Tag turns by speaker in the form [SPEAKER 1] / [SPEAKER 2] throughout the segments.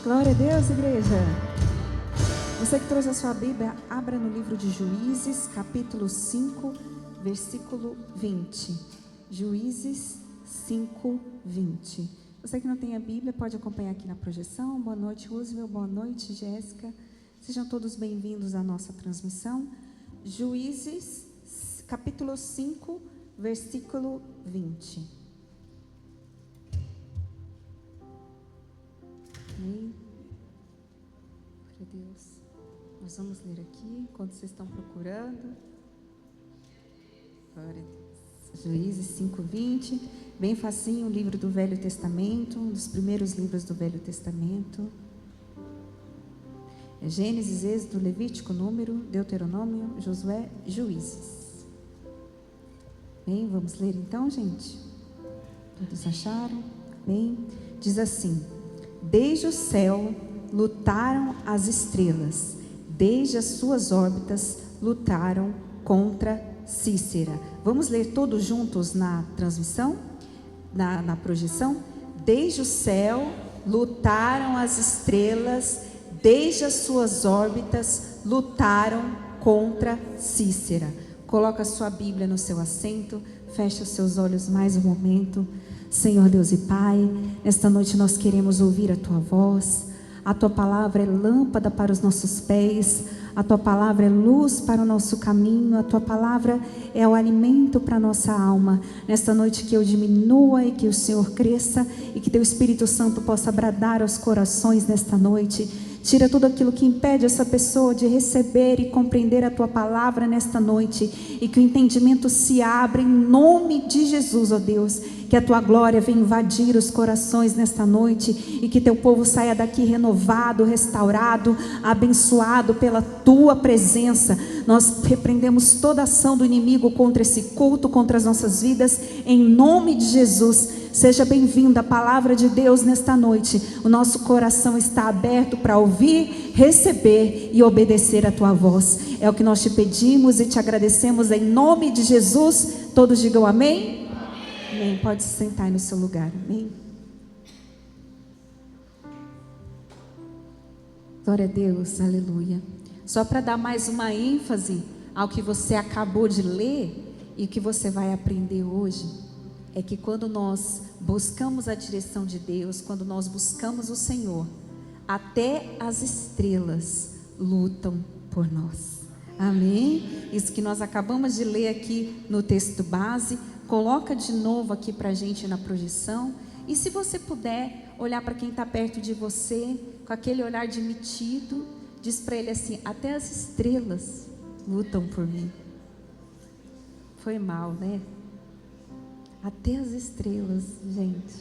[SPEAKER 1] Glória a Deus, igreja. Você que trouxe a sua Bíblia, abra no livro de Juízes, capítulo 5, versículo 20. Juízes 5, 20. Você que não tem a Bíblia, pode acompanhar aqui na projeção. Boa noite, Roosevelt. Boa noite, Jéssica. Sejam todos bem-vindos à nossa transmissão. Juízes, capítulo 5, versículo 20. Amém. Glória a Deus. Nós vamos ler aqui, enquanto vocês estão procurando. Glória a Deus. Juízes 5, 20. Bem facinho, o livro do Velho Testamento, um dos primeiros livros do Velho Testamento. É Gênesis, Êxodo, Levítico, Número, Deuteronômio, Josué, Juízes. Bem, vamos ler então, gente? Todos acharam? Bem, diz assim: desde o céu lutaram as estrelas, desde as suas órbitas lutaram contra Cícera. Vamos ler todos juntos na transmissão, na projeção? Desde o céu lutaram as estrelas, desde as suas órbitas lutaram contra Cícera. Coloca a sua Bíblia no seu assento, fecha os seus olhos mais um momento. Senhor Deus e Pai, nesta noite nós queremos ouvir a Tua voz. A Tua palavra é lâmpada para os nossos pés, a Tua palavra é luz para o nosso caminho, a Tua palavra é o alimento para a nossa alma. Nesta noite que eu diminua e que o Senhor cresça e que Teu Espírito Santo possa bradar aos corações nesta noite. Tira tudo aquilo que impede essa pessoa de receber e compreender a Tua palavra nesta noite, e que o entendimento se abra em nome de Jesus, ó Deus. Que a Tua glória venha invadir os corações nesta noite, e que Teu povo saia daqui renovado, restaurado, abençoado pela Tua presença. Nós repreendemos toda ação do inimigo contra esse culto, contra as nossas vidas, em nome de Jesus. Seja bem-vinda a palavra de Deus nesta noite. O nosso coração está aberto para ouvir, receber e obedecer a Tua voz. É o que nós te pedimos e te agradecemos em nome de Jesus. Todos digam amém? Amém. Pode se sentar aí no seu lugar. Amém. Glória a Deus. Aleluia. Só para dar mais uma ênfase ao que você acabou de ler e o que você vai aprender hoje, é que quando nós buscamos a direção de Deus, quando nós buscamos o Senhor, até as estrelas lutam por nós. Amém? Isso que nós acabamos de ler aqui no texto base, coloca de novo aqui para a gente na projeção. E se você puder olhar para quem está perto de você, com aquele olhar de metido, diz para ele assim: até as estrelas lutam por mim. Foi mal, né? Até as estrelas, gente.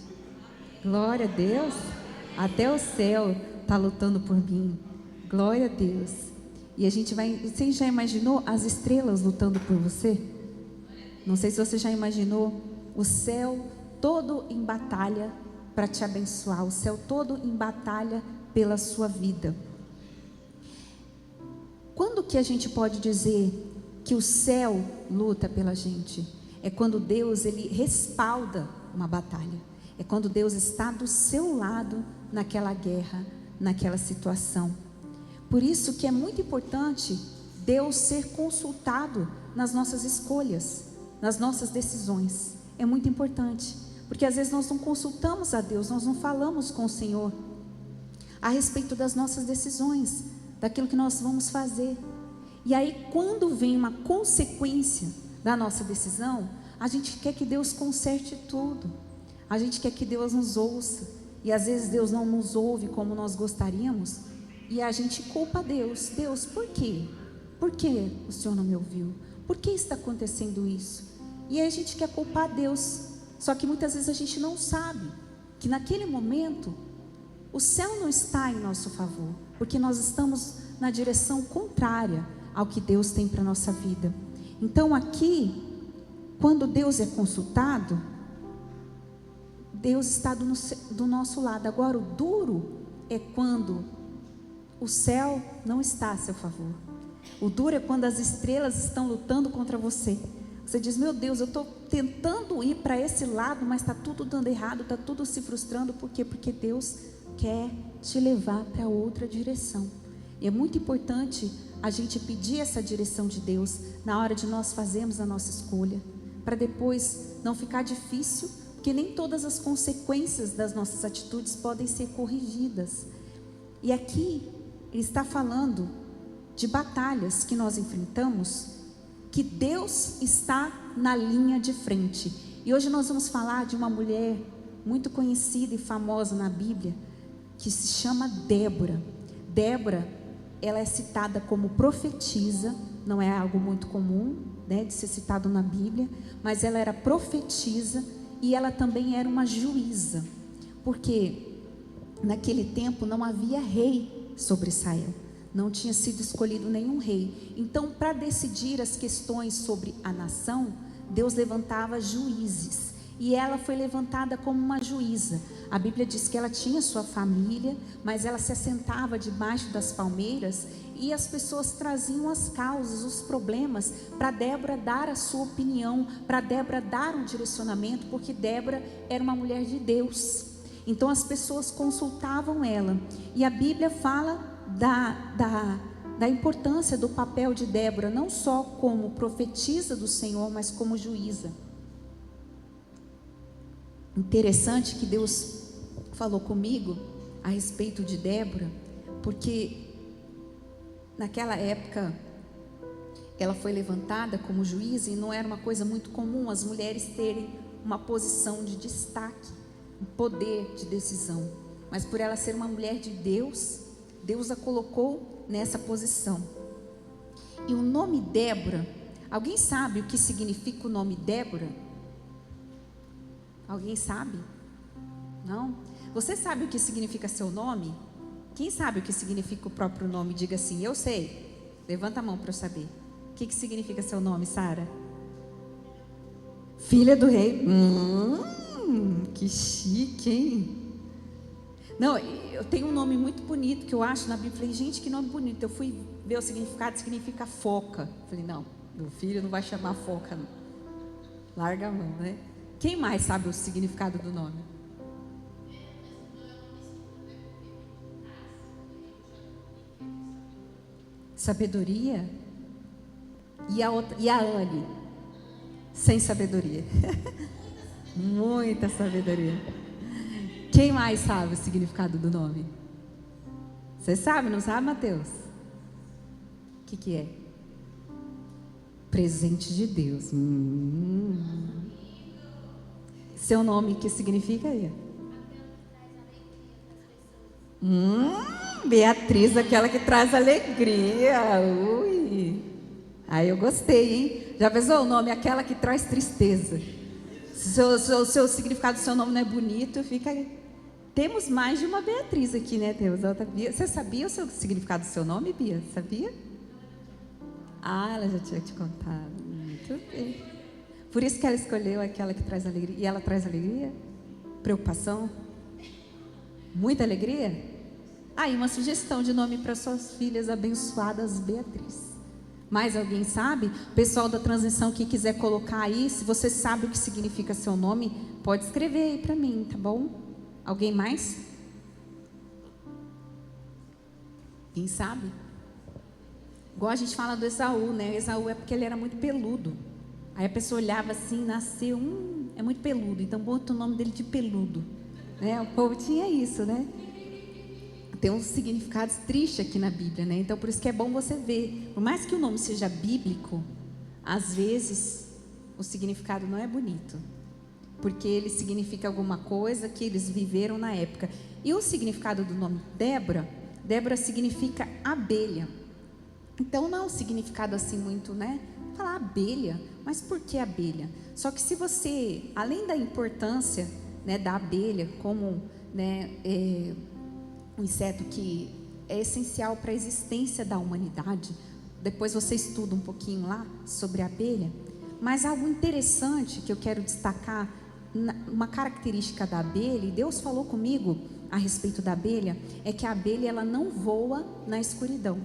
[SPEAKER 1] Glória a Deus. Até o céu está lutando por mim. Glória a Deus. E a gente vai... Você já imaginou as estrelas lutando por você? Não sei se você já imaginou o céu todo em batalha para te abençoar. O céu todo em batalha pela sua vida. Quando que a gente pode dizer que o céu luta pela gente? É quando Deus, Ele respalda uma batalha. É quando Deus está do seu lado naquela guerra, naquela situação. Por isso que é muito importante Deus ser consultado nas nossas escolhas, nas nossas decisões. É muito importante, porque às vezes nós não consultamos a Deus, nós não falamos com o Senhor a respeito das nossas decisões, daquilo que nós vamos fazer. E aí, quando vem uma consequência da nossa decisão, a gente quer que Deus conserte tudo, a gente quer que Deus nos ouça, e às vezes Deus não nos ouve como nós gostaríamos, e a gente culpa Deus. Deus, por quê? Por que o Senhor não me ouviu? Por que está acontecendo isso? E aí a gente quer culpar Deus, só que muitas vezes a gente não sabe que naquele momento o céu não está em nosso favor, porque nós estamos na direção contrária ao que Deus tem para a nossa vida. Então aqui, quando Deus é consultado, Deus está do nosso lado. Agora o duro é quando o céu não está a seu favor. O duro é quando as estrelas estão lutando contra você. Você diz: meu Deus, eu estou tentando ir para esse lado, mas está tudo dando errado, está tudo se frustrando. Por quê? Porque Deus quer te levar para outra direção. E é muito importante a gente pedir essa direção de Deus na hora de nós fazermos a nossa escolha, para depois não ficar difícil, porque nem todas as consequências das nossas atitudes podem ser corrigidas. E aqui ele está falando de batalhas que nós enfrentamos, que Deus está na linha de frente. E hoje nós vamos falar de uma mulher muito conhecida e famosa na Bíblia, que se chama Débora. Débora, ela é citada como profetisa, não é algo muito comum, né, de ser citado na Bíblia, mas ela era profetisa e ela também era uma juíza, porque naquele tempo não havia rei sobre Israel, não tinha sido escolhido nenhum rei. Então, para decidir as questões sobre a nação, Deus levantava juízes, e ela foi levantada como uma juíza. A Bíblia diz que ela tinha sua família, mas ela se assentava debaixo das palmeiras, e as pessoas traziam as causas, os problemas, para Débora dar a sua opinião, para Débora dar um direcionamento, porque Débora era uma mulher de Deus. Então as pessoas consultavam ela, e a Bíblia fala da importância do papel de Débora, não só como profetisa do Senhor, mas como juíza. Interessante que Deus falou comigo a respeito de Débora, porque naquela época ela foi levantada como juíza, e não era uma coisa muito comum as mulheres terem uma posição de destaque, um poder de decisão. Mas por ela ser uma mulher de Deus, Deus a colocou nessa posição. E o nome Débora, alguém sabe o que significa o nome Débora? Alguém sabe? Não? Você sabe o que significa seu nome? Quem sabe o que significa o próprio nome? Diga assim: eu sei. Levanta a mão para eu saber. O que significa seu nome, Sara? Filha do rei. Que chique, hein? Não, eu tenho um nome muito bonito que eu acho na Bíblia. Falei, gente, que nome bonito. Eu fui ver o significado, significa foca. Falei, não, meu filho não vai chamar foca, não. Larga a mão, né? Quem mais sabe o significado do nome? Sabedoria? E a Anne? Sem sabedoria. Muita sabedoria. Quem mais sabe o significado do nome? Você sabe, não sabe, Mateus? O que é? Presente de Deus. Seu nome, o que significa aí? Beatriz, aquela que traz alegria. Ui. Aí eu gostei, hein? Já pensou o nome? Aquela que traz tristeza. Seu significado do seu nome não é bonito, fica. Temos mais de uma Beatriz aqui, né, Deus? Você sabia o significado do seu nome, Bia? Sabia? Ah, ela já tinha te contado. Muito bem. Por isso que ela escolheu aquela que traz alegria. E ela traz alegria? Preocupação? Muita alegria? Aí, uma sugestão de nome para suas filhas abençoadas, Beatriz. Mais alguém sabe? O pessoal da transição que quiser colocar aí, se você sabe o que significa seu nome, pode escrever aí para mim, tá bom? Alguém mais? Quem sabe? Igual a gente fala do Esaú, né? Esaú é porque ele era muito peludo. Aí a pessoa olhava assim, nasceu, é muito peludo, então bota o nome dele de peludo, né? O povo tinha isso, né? Tem uns significados tristes aqui na Bíblia, né? Então por isso que é bom você ver, por mais que o nome seja bíblico, às vezes o significado não é bonito, porque ele significa alguma coisa que eles viveram na época. E o significado do nome Débora, Débora significa abelha. Então não é um significado assim muito, né? Falar abelha, mas por que abelha? Só que se você, além da importância, né, da abelha como, né, um inseto que é essencial para a existência da humanidade, depois você estuda um pouquinho lá sobre a abelha, mas algo interessante que eu quero destacar, uma característica da abelha, e Deus falou comigo a respeito da abelha, é que a abelha ela não voa na escuridão.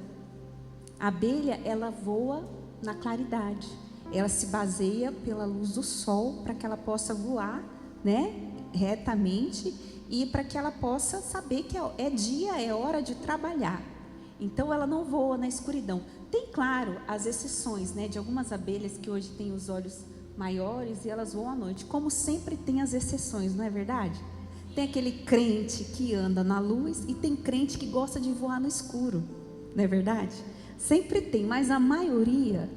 [SPEAKER 1] A abelha ela voa na claridade, ela se baseia pela luz do sol para que ela possa voar, né, retamente e para que ela possa saber que é dia, é hora de trabalhar. Então ela não voa na escuridão. Tem, claro, as exceções, né, de algumas abelhas que hoje têm os olhos maiores e elas voam à noite. Como sempre tem as exceções, não é verdade? Tem aquele crente que anda na luz e tem crente que gosta de voar no escuro, não é verdade? Sempre tem, mas a maioria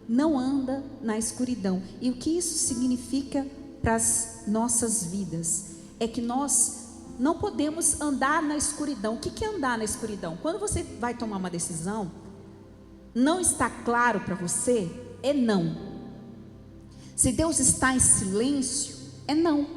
[SPEAKER 1] não anda na escuridão. E o que isso significa para as nossas vidas? É que nós não podemos andar na escuridão. O que é andar na escuridão? Quando você vai tomar uma decisão, não está claro para você, é não. Se Deus está em silêncio, é não.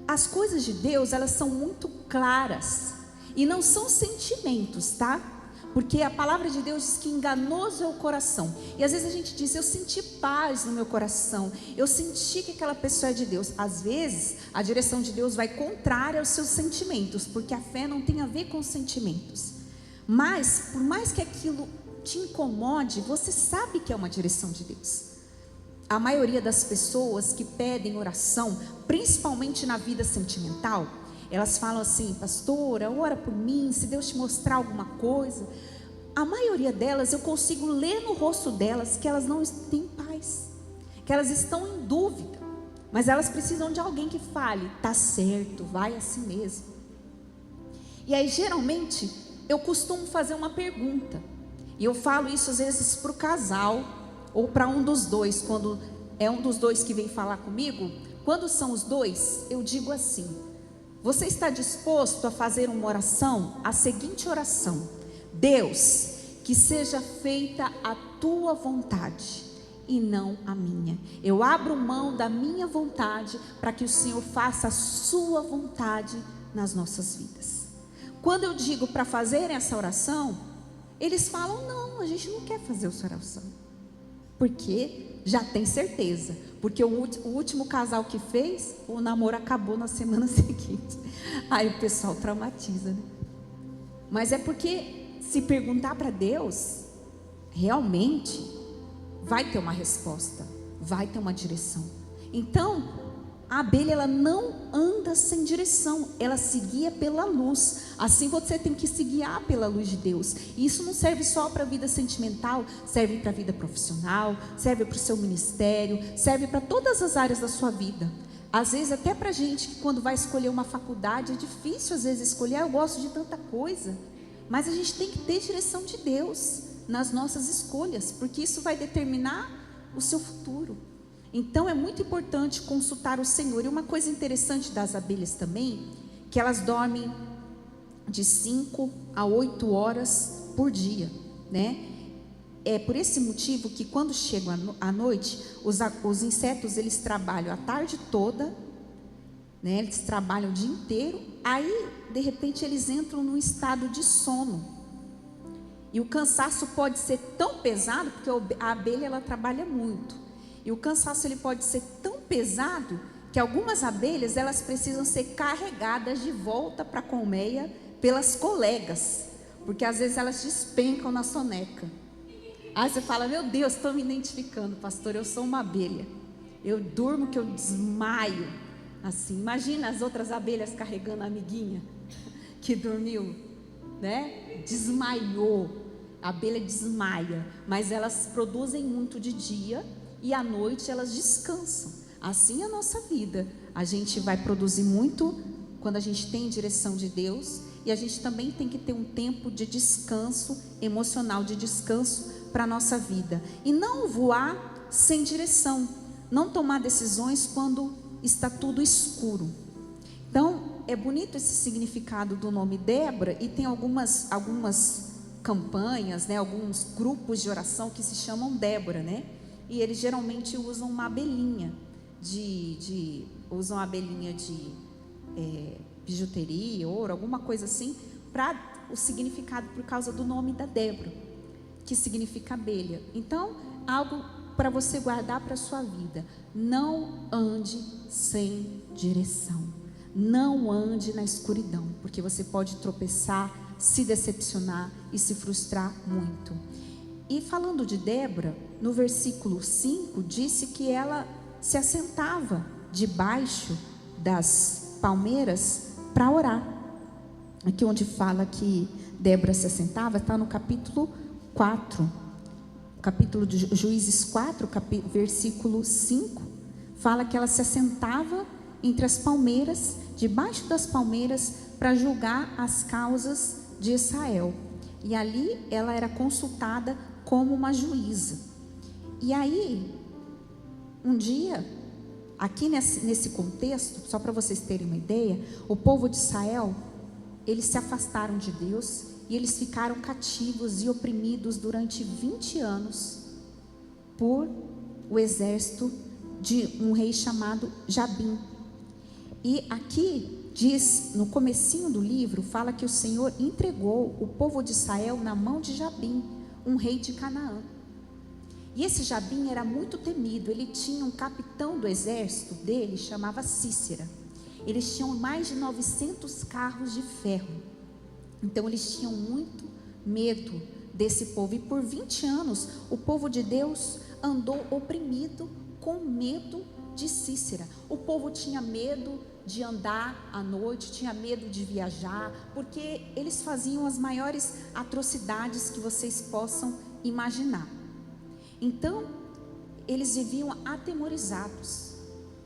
[SPEAKER 1] As coisas de Deus, elas são muito claras. E não são sentimentos, tá? Porque a palavra de Deus diz que enganoso é o coração. E às vezes a gente diz, eu senti paz no meu coração, eu senti que aquela pessoa é de Deus. Às vezes a direção de Deus vai contrária aos seus sentimentos, porque a fé não tem a ver com sentimentos. Mas por mais que aquilo te incomode, você sabe que é uma direção de Deus. A maioria das pessoas que pedem oração, principalmente na vida sentimental, elas falam assim, pastora, ora por mim, se Deus te mostrar alguma coisa. A maioria delas, eu consigo ler no rosto delas que elas não têm paz, que elas estão em dúvida, mas elas precisam de alguém que fale, tá certo, vai assim mesmo. E aí geralmente eu costumo fazer uma pergunta, e eu falo isso às vezes para o casal, ou para um dos dois, quando é um dos dois que vem falar comigo. Quando são os dois, eu digo assim, você está disposto a fazer uma oração? A seguinte oração: Deus, que seja feita a tua vontade e não a minha. Eu abro mão da minha vontade para que o Senhor faça a sua vontade nas nossas vidas. Quando eu digo para fazer essa oração, eles falam, não, a gente não quer fazer essa oração. Porque já tem certeza, porque o último casal que fez, o namoro acabou na semana seguinte. Aí o pessoal traumatiza, né? Mas é porque se perguntar para Deus, realmente vai ter uma resposta, vai ter uma direção. Então a abelha, ela não anda sem direção, ela se guia pela luz. Assim você tem que se guiar pela luz de Deus. E isso não serve só para a vida sentimental, serve para a vida profissional, serve para o seu ministério, serve para todas as áreas da sua vida. Às vezes até para a gente que quando vai escolher uma faculdade, é difícil às vezes escolher, eu gosto de tanta coisa. Mas a gente tem que ter direção de Deus nas nossas escolhas, porque isso vai determinar o seu futuro. Então é muito importante consultar o Senhor. E uma coisa interessante das abelhas também, que elas dormem de 5 a 8 horas por dia, né? É por esse motivo que quando chegam à noite, os insetos, eles trabalham a tarde toda, né? Eles trabalham o dia inteiro, aí de repente eles entram num estado de sono. E o cansaço pode ser tão pesado, porque a abelha, ela trabalha muito. E o cansaço, ele pode ser tão pesado que algumas abelhas, elas precisam ser carregadas de volta para a colmeia pelas colegas, porque às vezes elas despencam na soneca. Aí você fala, meu Deus, estou me identificando, pastor, eu sou uma abelha. Eu durmo que eu desmaio. Assim, imagina as outras abelhas carregando a amiguinha que dormiu, né? Desmaiou. A abelha desmaia, mas elas produzem muito de dia e à noite elas descansam. Assim é a nossa vida. A gente vai produzir muito quando a gente tem direção de Deus, e a gente também tem que ter um tempo de descanso emocional, de descanso para a nossa vida. E não voar sem direção, não tomar decisões quando está tudo escuro. Então é bonito esse significado do nome Débora, e tem algumas campanhas, né, alguns grupos de oração que se chamam Débora, né? E eles geralmente usam uma abelhinha de bijuteria, ouro, alguma coisa assim, para o significado, por causa do nome da Débora, que significa abelha. Então, algo para você guardar para a sua vida: não ande sem direção, não ande na escuridão, porque você pode tropeçar, se decepcionar e se frustrar muito. E falando de Débora, no versículo 5, disse que ela se assentava debaixo das palmeiras para orar. Aqui onde fala que Débora se assentava, está no capítulo 4, capítulo de Juízes 4, versículo 5, fala que ela se assentava entre as palmeiras, debaixo das palmeiras, para julgar as causas de Israel. E ali ela era consultada como uma juíza. E aí, um dia, aqui nesse contexto, só para vocês terem uma ideia, o povo de Israel, eles se afastaram de Deus e eles ficaram cativos e oprimidos durante 20 anos por o exército de um rei chamado Jabim. E aqui diz, no comecinho do livro, fala que o Senhor entregou o povo de Israel na mão de Jabim, um rei de Canaã. E esse Jabim era muito temido. Ele tinha um capitão do exército dele, chamava Cícera. Eles tinham mais de 900 carros de ferro. Então eles tinham muito medo desse povo. E por 20 anos o povo de Deus andou oprimido com medo de Cícera. O povo tinha medo de andar à noite, tinha medo de viajar, porque eles faziam as maiores atrocidades que vocês possam imaginar. Então eles viviam atemorizados,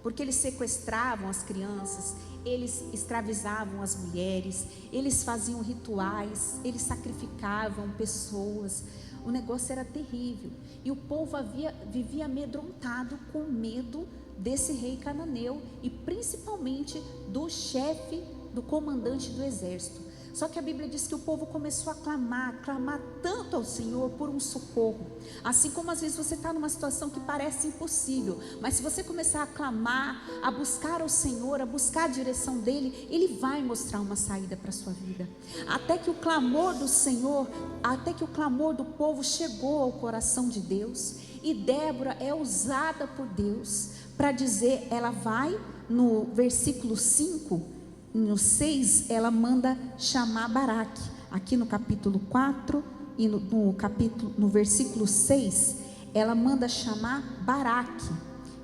[SPEAKER 1] porque eles sequestravam as crianças, eles escravizavam as mulheres, eles faziam rituais, eles sacrificavam pessoas. O negócio era terrível. E o povo vivia amedrontado, com medo desse rei cananeu e principalmente do chefe, do comandante do exército. Só que a Bíblia diz que o povo começou a clamar tanto ao Senhor por um socorro. Assim como às vezes você está numa situação que parece impossível, mas se você começar a clamar, a buscar ao Senhor, a buscar a direção dEle, Ele vai mostrar uma saída para a sua vida. Até que o clamor do Senhor, até que o clamor do povo chegou ao coração de Deus. E Débora é usada por Deus para dizer, ela vai no versículo 5, no 6, ela manda chamar Baraque. Aqui no capítulo 4 e no versículo 6, ela manda chamar Baraque,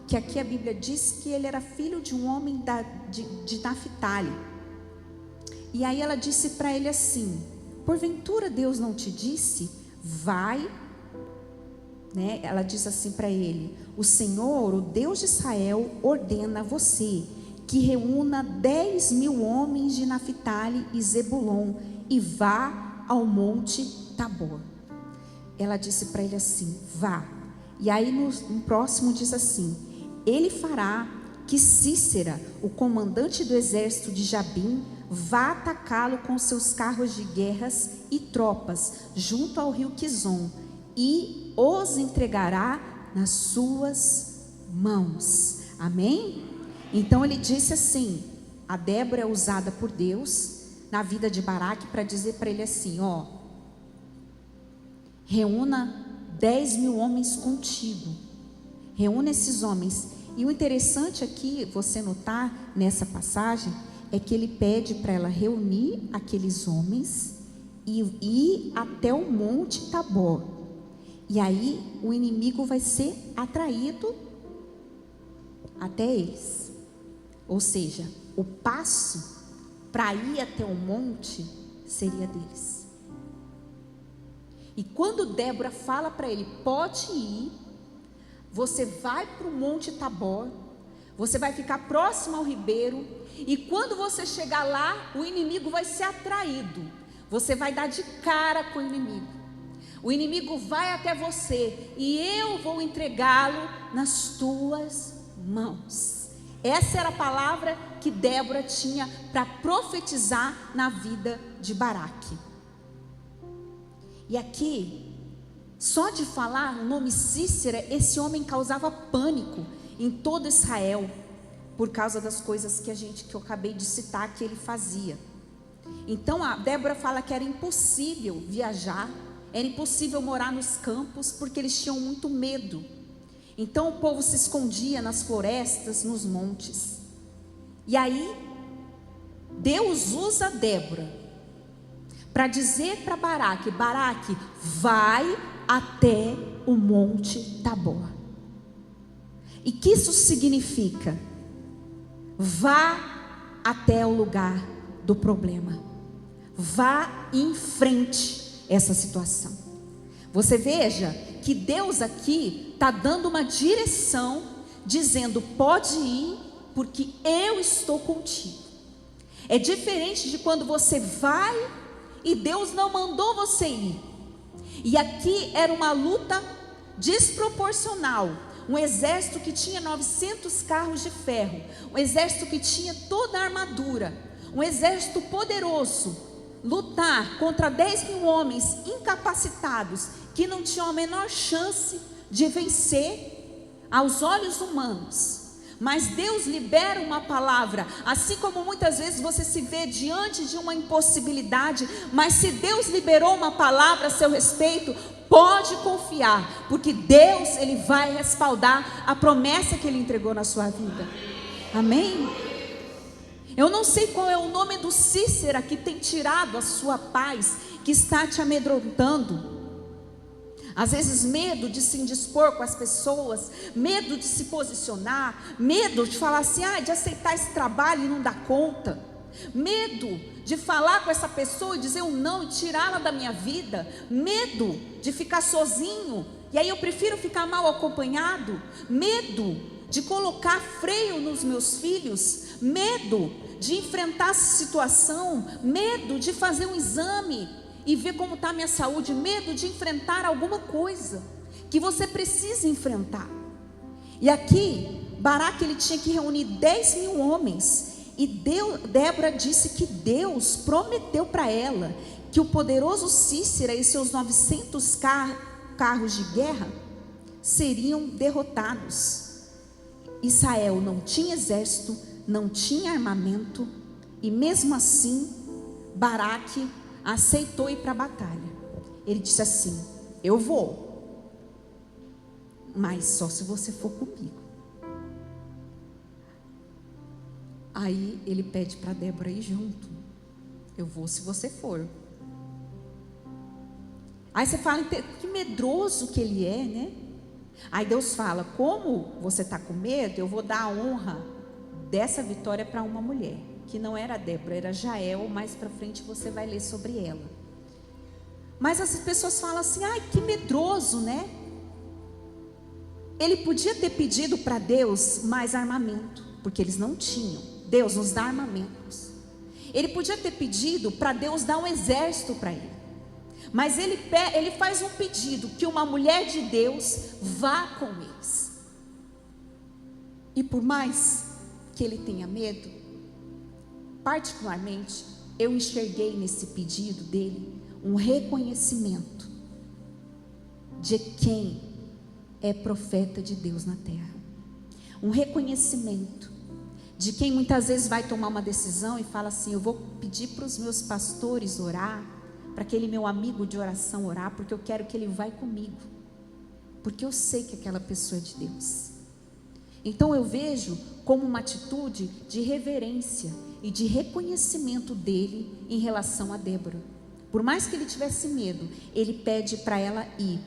[SPEAKER 1] que aqui a Bíblia diz que ele era filho de um homem de Naphtali. E aí ela disse para ele assim: porventura Deus não te disse, vai, né? Ela disse assim para ele: o Senhor, o Deus de Israel, ordena a você que reúna 10.000 homens de Naphtali e Zebulon e vá ao monte Tabor. Ela disse para ele assim: vá. E aí no próximo diz assim: ele fará que Cícera, o comandante do exército de Jabim, vá atacá-lo com seus carros de guerras e tropas junto ao rio Quizon e os entregará nas suas mãos. Amém? Então ele disse assim, a Débora é usada por Deus na vida de Baraque para dizer para ele assim: ó, reúna 10.000 homens contigo, reúna esses homens. E o interessante aqui, você notar nessa passagem, é que ele pede para ela reunir aqueles homens e ir até o monte Tabor. E aí o inimigo vai ser atraído até eles. Ou seja, o passo para ir até o monte seria deles. E quando Débora fala para ele: pode ir, você vai para o monte Tabor, você vai ficar próximo ao ribeiro, e quando você chegar lá, o inimigo vai ser atraído, você vai dar de cara com o inimigo, o inimigo vai até você e eu vou entregá-lo nas tuas mãos. Essa era a palavra que Débora tinha para profetizar na vida de Baraque. E aqui, só de falar o nome Cícera, esse homem causava pânico em todo Israel, por causa das coisas que eu acabei de citar que ele fazia. Então a Débora fala que era impossível viajar, era impossível morar nos campos, porque eles tinham muito medo. Então o povo se escondia nas florestas, nos montes. E aí Deus usa Débora para dizer para Baraque: Baraque, vai até o monte Tabor. E que isso significa? Vá até o lugar do problema. Vá em frente essa situação. Você veja que Deus aqui está dando uma direção, dizendo: pode ir, porque eu estou contigo. É diferente de quando você vai e Deus não mandou você ir. E aqui era uma luta desproporcional. Um exército que tinha 900 carros de ferro, um exército que tinha toda a armadura, um exército poderoso, lutar contra 10 mil homens incapacitados, que não tinham a menor chance de vencer aos olhos humanos. Mas Deus libera uma palavra, assim como muitas vezes você se vê diante de uma impossibilidade, mas se Deus liberou uma palavra a seu respeito, pode confiar, porque Deus, Ele vai respaldar a promessa que Ele entregou na sua vida. Amém? Eu não sei qual é o nome do Cícera que tem tirado a sua paz, que está te amedrontando. Às vezes medo de se indispor com as pessoas, medo de se posicionar, medo de falar assim, de aceitar esse trabalho e não dar conta, medo de falar com essa pessoa e dizer um não e tirá-la da minha vida, medo de ficar sozinho, e aí eu prefiro ficar mal acompanhado, medo de colocar freio nos meus filhos, medo de enfrentar essa situação, medo de fazer um exame e ver como está a minha saúde, medo de enfrentar alguma coisa que você precisa enfrentar. E aqui, Baraque, ele tinha que reunir 10 mil homens, e Débora disse que Deus prometeu para ela que o poderoso Cícera e seus 900 carros de guerra seriam derrotados. Israel não tinha exército, não tinha armamento, e mesmo assim, Baraque aceitou ir para a batalha. Ele disse assim: eu vou, mas só se você for comigo. Aí ele pede para Débora ir junto. Eu vou se você for. Aí você fala, que medroso que ele é, né? Aí Deus fala: como você está com medo, eu vou dar a honra dessa vitória para uma mulher, que não era Débora, era Jael. Mais para frente você vai ler sobre ela. Mas as pessoas falam assim: que medroso, né? Ele podia ter pedido para Deus mais armamento, porque eles não tinham. Deus nos dá armamentos. Ele podia ter pedido para Deus dar um exército para ele, mas ele faz um pedido: que uma mulher de Deus vá com eles. E por mais que ele tenha medo, particularmente, eu enxerguei nesse pedido dele um reconhecimento de quem é profeta de Deus na terra. Um reconhecimento de quem muitas vezes vai tomar uma decisão e fala assim: eu vou pedir para os meus pastores orar, para aquele meu amigo de oração orar, porque eu quero que ele vá comigo, porque eu sei que aquela pessoa é de Deus. Então eu vejo como uma atitude de reverência e de reconhecimento dele em relação a Débora. Por mais que ele tivesse medo, ele pede para ela ir.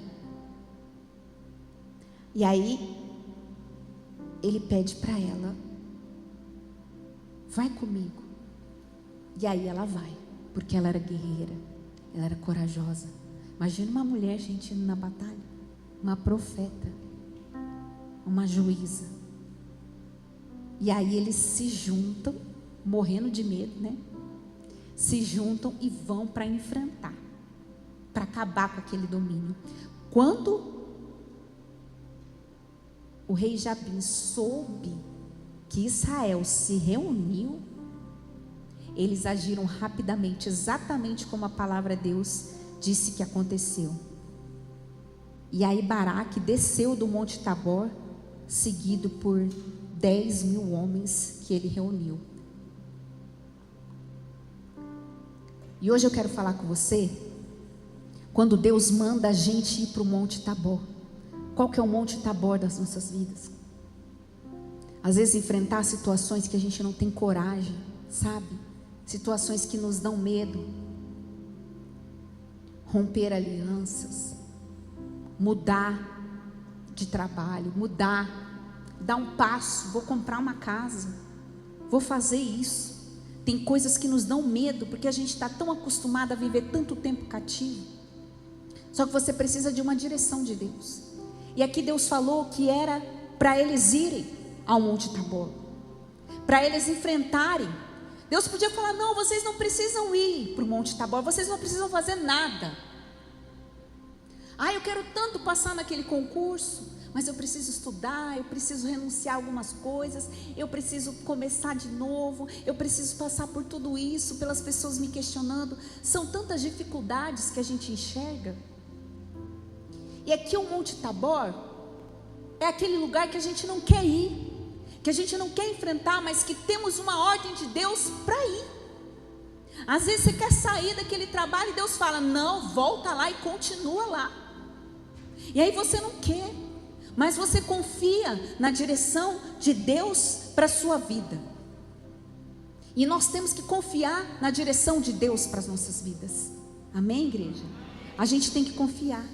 [SPEAKER 1] E aí ele pede para ela: vai comigo. E aí ela vai, porque ela era guerreira, ela era corajosa. Imagina uma mulher, gente, indo na batalha, uma profeta, uma juíza. E aí eles se juntam, morrendo de medo, né? Se juntam e vão para enfrentar, para acabar com aquele domínio. Quando o rei Jabim soube que Israel se reuniu, eles agiram rapidamente, exatamente como a palavra de Deus disse que aconteceu. E aí Baraque desceu do Monte Tabor, seguido por 10 mil homens que ele reuniu. E hoje eu quero falar com você, quando Deus manda a gente ir para o Monte Tabor. Qual que é o Monte Tabor das nossas vidas? Às vezes enfrentar situações que a gente não tem coragem, sabe? Situações que nos dão medo. Romper alianças, mudar de trabalho, dar um passo. Vou comprar uma casa, vou fazer isso. Tem coisas que nos dão medo, porque a gente está tão acostumado a viver tanto tempo cativo. Só que você precisa de uma direção de Deus. E aqui Deus falou que era para eles irem ao Monte Tabor, para eles enfrentarem. Deus podia falar: não, vocês não precisam ir para o Monte Tabor, vocês não precisam fazer nada. Eu quero tanto passar naquele concurso, mas eu preciso estudar, eu preciso renunciar a algumas coisas, eu preciso começar de novo, eu preciso passar por tudo isso, pelas pessoas me questionando. São tantas dificuldades que a gente enxerga. E aqui o Monte Tabor é aquele lugar que a gente não quer ir, que a gente não quer enfrentar, mas que temos uma ordem de Deus para ir. Às vezes você quer sair daquele trabalho e Deus fala: não, volta lá e continua lá. E aí você não quer, mas você confia na direção de Deus para a sua vida. E nós temos que confiar na direção de Deus para as nossas vidas. Amém, igreja? A gente tem que confiar.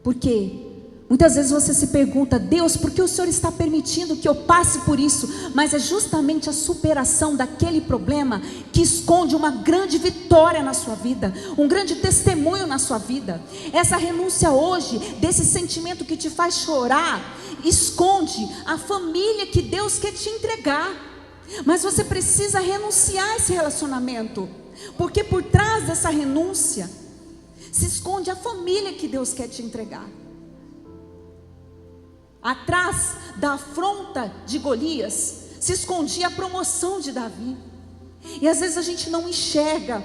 [SPEAKER 1] Porque muitas vezes você se pergunta: Deus, por que o Senhor está permitindo que eu passe por isso? Mas é justamente a superação daquele problema que esconde uma grande vitória na sua vida, um grande testemunho na sua vida. Essa renúncia hoje, desse sentimento que te faz chorar, esconde a família que Deus quer te entregar. Mas você precisa renunciar a esse relacionamento, porque por trás dessa renúncia se esconde a família que Deus quer te entregar. Atrás da afronta de Golias se escondia a promoção de Davi. E às vezes a gente não enxerga.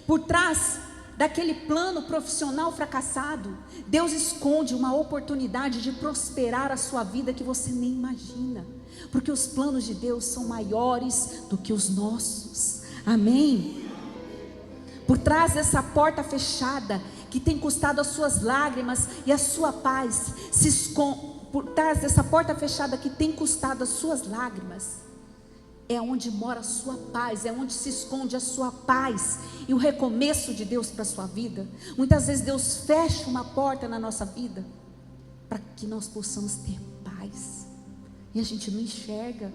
[SPEAKER 1] Por trás daquele plano profissional fracassado, Deus esconde uma oportunidade de prosperar a sua vida que você nem imagina. Porque os planos de Deus são maiores do que os nossos. Amém? Por trás dessa porta fechada, que tem custado as suas lágrimas e a sua paz, se esconde. Por trás dessa porta fechada que tem custado as suas lágrimas, é onde mora a sua paz, é onde se esconde a sua paz e o recomeço de Deus para a sua vida. Muitas vezes Deus fecha uma porta na nossa vida para que nós possamos ter paz, e a gente não enxerga.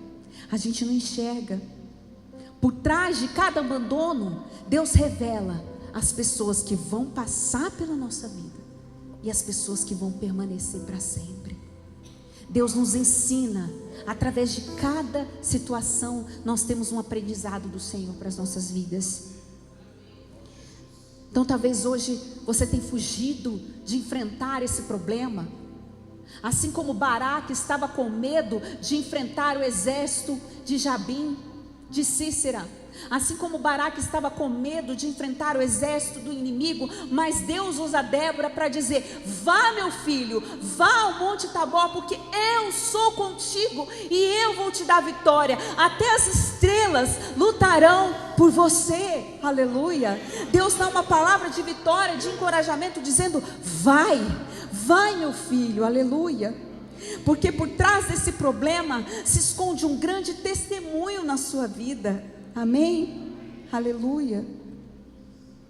[SPEAKER 1] Por trás de cada abandono, Deus revela as pessoas que vão passar pela nossa vida e as pessoas que vão permanecer para sempre. Deus nos ensina, através de cada situação, nós temos um aprendizado do Senhor para as nossas vidas. Então talvez hoje você tenha fugido de enfrentar esse problema, assim como Baraque estava com medo de enfrentar o exército de Jabim, de Sísera. Assim como Baraque estava com medo de enfrentar o exército do inimigo, mas Deus usa Débora para dizer: vá, meu filho, vá ao Monte Tabor, porque eu sou contigo e eu vou te dar vitória. Até as estrelas lutarão por você. Aleluia. Deus dá uma palavra de vitória, de encorajamento, dizendo: vai, vai, meu filho. Aleluia. Porque por trás desse problema se esconde um grande testemunho na sua vida. Amém? Aleluia.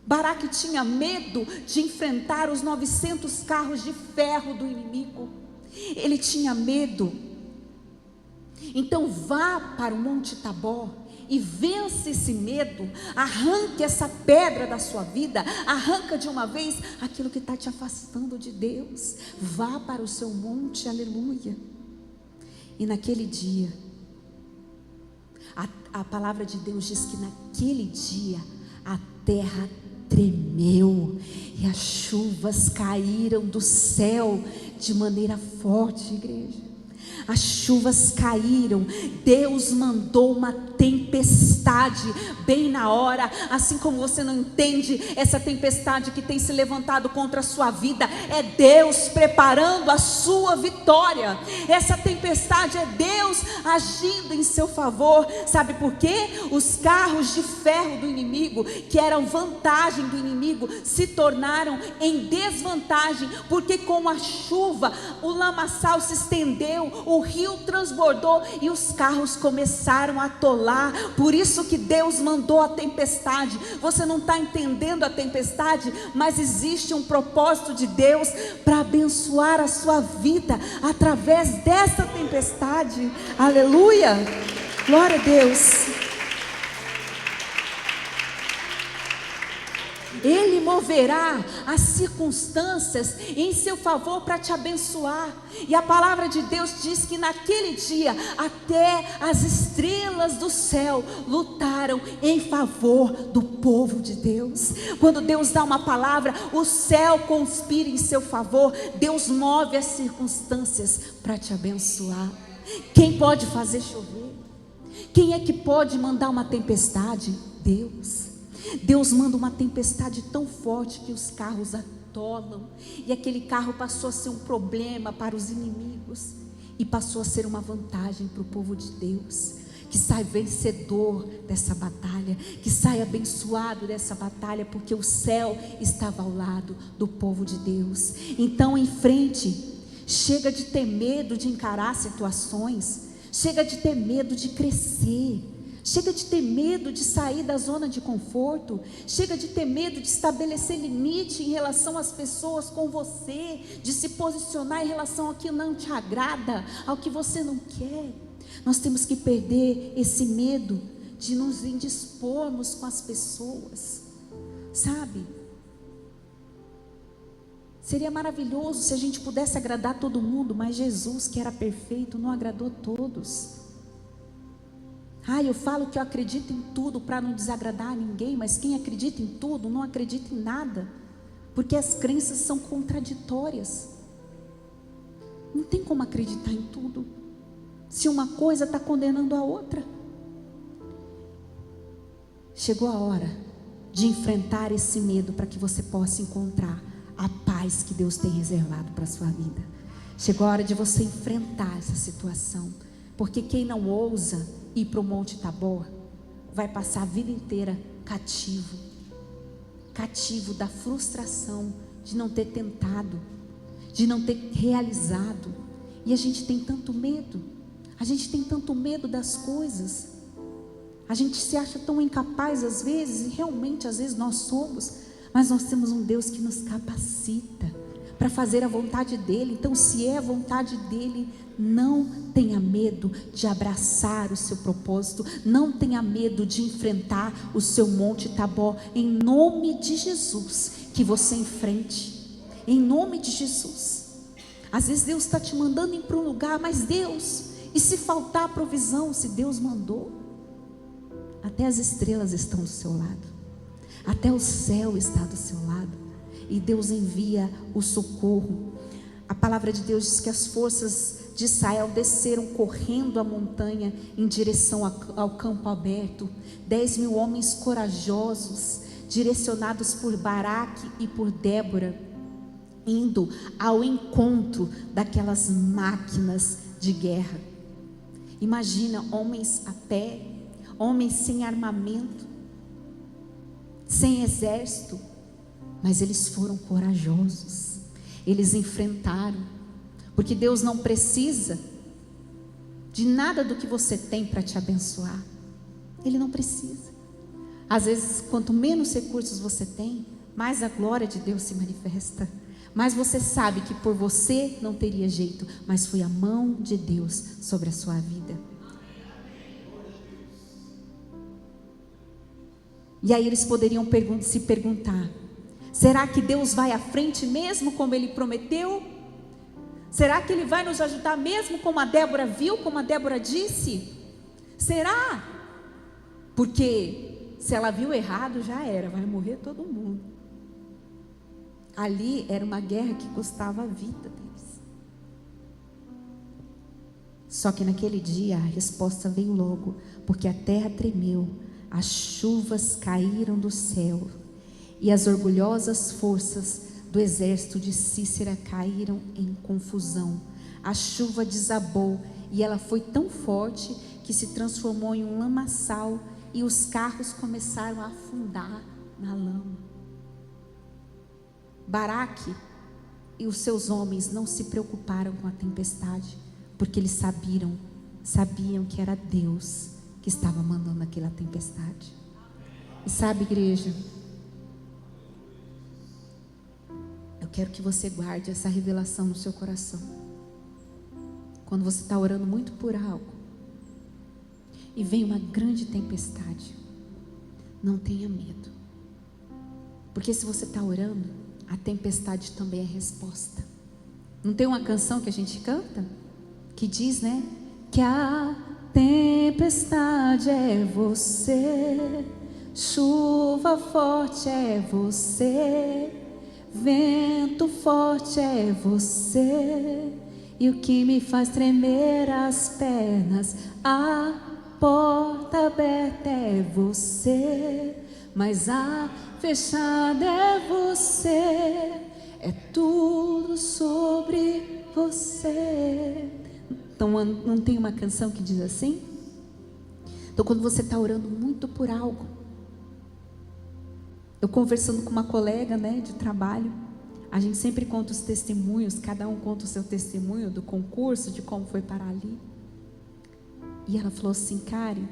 [SPEAKER 1] Baraque tinha medo de enfrentar os 900 carros de ferro do inimigo. Ele tinha medo. Então vá para o Monte Tabor e vença esse medo. Arranque essa pedra da sua vida. Arranca de uma vez aquilo que está te afastando de Deus. Vá para o seu monte. Aleluia. E naquele dia, a palavra de Deus diz que naquele dia a terra tremeu e as chuvas caíram do céu de maneira forte, igreja. As chuvas caíram, Deus mandou uma tempestade bem na hora. Assim como você não entende essa tempestade que tem se levantado contra a sua vida, é Deus preparando a sua vitória. Essa tempestade é Deus agindo em seu favor. Sabe por quê? Os carros de ferro do inimigo, que eram vantagem do inimigo, se tornaram em desvantagem, porque com a chuva o lamaçal se estendeu, o rio transbordou e os carros começaram a atolar. Por isso que Deus mandou a tempestade. Você não está entendendo a tempestade, mas existe um propósito de Deus para abençoar a sua vida através dessa tempestade. Aleluia, glória a Deus. Ele moverá as circunstâncias em seu favor para te abençoar. E a palavra de Deus diz que naquele dia até as estrelas do céu lutaram em favor do povo de Deus. Quando Deus dá uma palavra, o céu conspira em seu favor. Deus move as circunstâncias para te abençoar. Quem pode fazer chover? Quem é que pode mandar uma tempestade? Deus. Deus manda uma tempestade tão forte que os carros atolam, e aquele carro passou a ser um problema para os inimigos, e passou a ser uma vantagem para o povo de Deus, que sai vencedor dessa batalha, que sai abençoado dessa batalha, porque o céu estava ao lado do povo de Deus. Então, em frente, chega de ter medo de encarar situações, chega de ter medo de crescer, chega de ter medo de sair da zona de conforto, chega de ter medo de estabelecer limite em relação às pessoas com você, de se posicionar em relação ao que não te agrada, ao que você não quer. Nós temos que perder esse medo de nos indispormos com as pessoas, sabe? Seria maravilhoso se a gente pudesse agradar todo mundo, mas Jesus, que era perfeito, não agradou todos. Eu falo que eu acredito em tudo para não desagradar a ninguém, mas quem acredita em tudo não acredita em nada, porque as crenças são contraditórias. Não tem como acreditar em tudo, se uma coisa está condenando a outra. Chegou a hora de enfrentar esse medo para que você possa encontrar a paz que Deus tem reservado para a sua vida. Chegou a hora de você enfrentar essa situação, porque quem não ousa ir para o Monte Tabor vai passar a vida inteira cativo da frustração de não ter tentado, de não ter realizado. E a gente tem tanto medo, das coisas, a gente se acha tão incapaz às vezes, e realmente às vezes nós somos, mas nós temos um Deus que nos capacita para fazer a vontade dEle. Então, se é a vontade dEle, não tenha medo de abraçar o seu propósito, não tenha medo de enfrentar o seu Monte Tabor, em nome de Jesus, que você enfrente, em nome de Jesus. Às vezes Deus está te mandando ir para um lugar, mas Deus, e se faltar provisão, se Deus mandou, até as estrelas estão do seu lado, até o céu está do seu lado, e Deus envia o socorro. A palavra de Deus diz que as forças de Israel desceram correndo a montanha em direção ao campo aberto. 10.000 homens corajosos, direcionados por Baraque e por Débora, indo ao encontro daquelas máquinas de guerra. Imagina, homens a pé, homens sem armamento, sem exército, mas eles foram corajosos, eles enfrentaram, porque Deus não precisa de nada do que você tem para te abençoar. Ele não precisa. Às vezes, quanto menos recursos você tem, mais a glória de Deus se manifesta, mas você sabe que por você não teria jeito, mas foi a mão de Deus sobre a sua vida. E aí eles poderiam se perguntar: será que Deus vai à frente mesmo como Ele prometeu? Será que Ele vai nos ajudar mesmo como a Débora viu, como a Débora disse? Será? Porque se ela viu errado, já era, vai morrer todo mundo. Ali era uma guerra que custava a vida deles. Só que naquele dia a resposta veio logo, porque a terra tremeu, as chuvas caíram do céu, e as orgulhosas forças do exército de Cícera caíram em confusão. A chuva desabou, e ela foi tão forte que se transformou em um lamaçal, e os carros começaram a afundar na lama. Baraque e os seus homens não se preocuparam com a tempestade, porque eles sabiam que era Deus que estava mandando aquela tempestade. E sabe, igreja, eu quero que você guarde essa revelação no seu coração. Quando você está orando muito por algo e vem uma grande tempestade, não tenha medo. Porque se você está orando, a tempestade também é resposta. Não tem uma canção que a gente canta? Que diz, né? Que a tempestade é você, chuva forte é você, vento forte é você, e o que me faz tremer as pernas, a porta aberta é você, mas a fechada é você, é tudo sobre você. Então não tem uma canção que diz assim? Então quando você está orando muito por algo, eu conversando com uma colega, né, de trabalho, a gente sempre conta os testemunhos, cada um conta o seu testemunho do concurso, de como foi parar ali. E ela falou assim: Karen,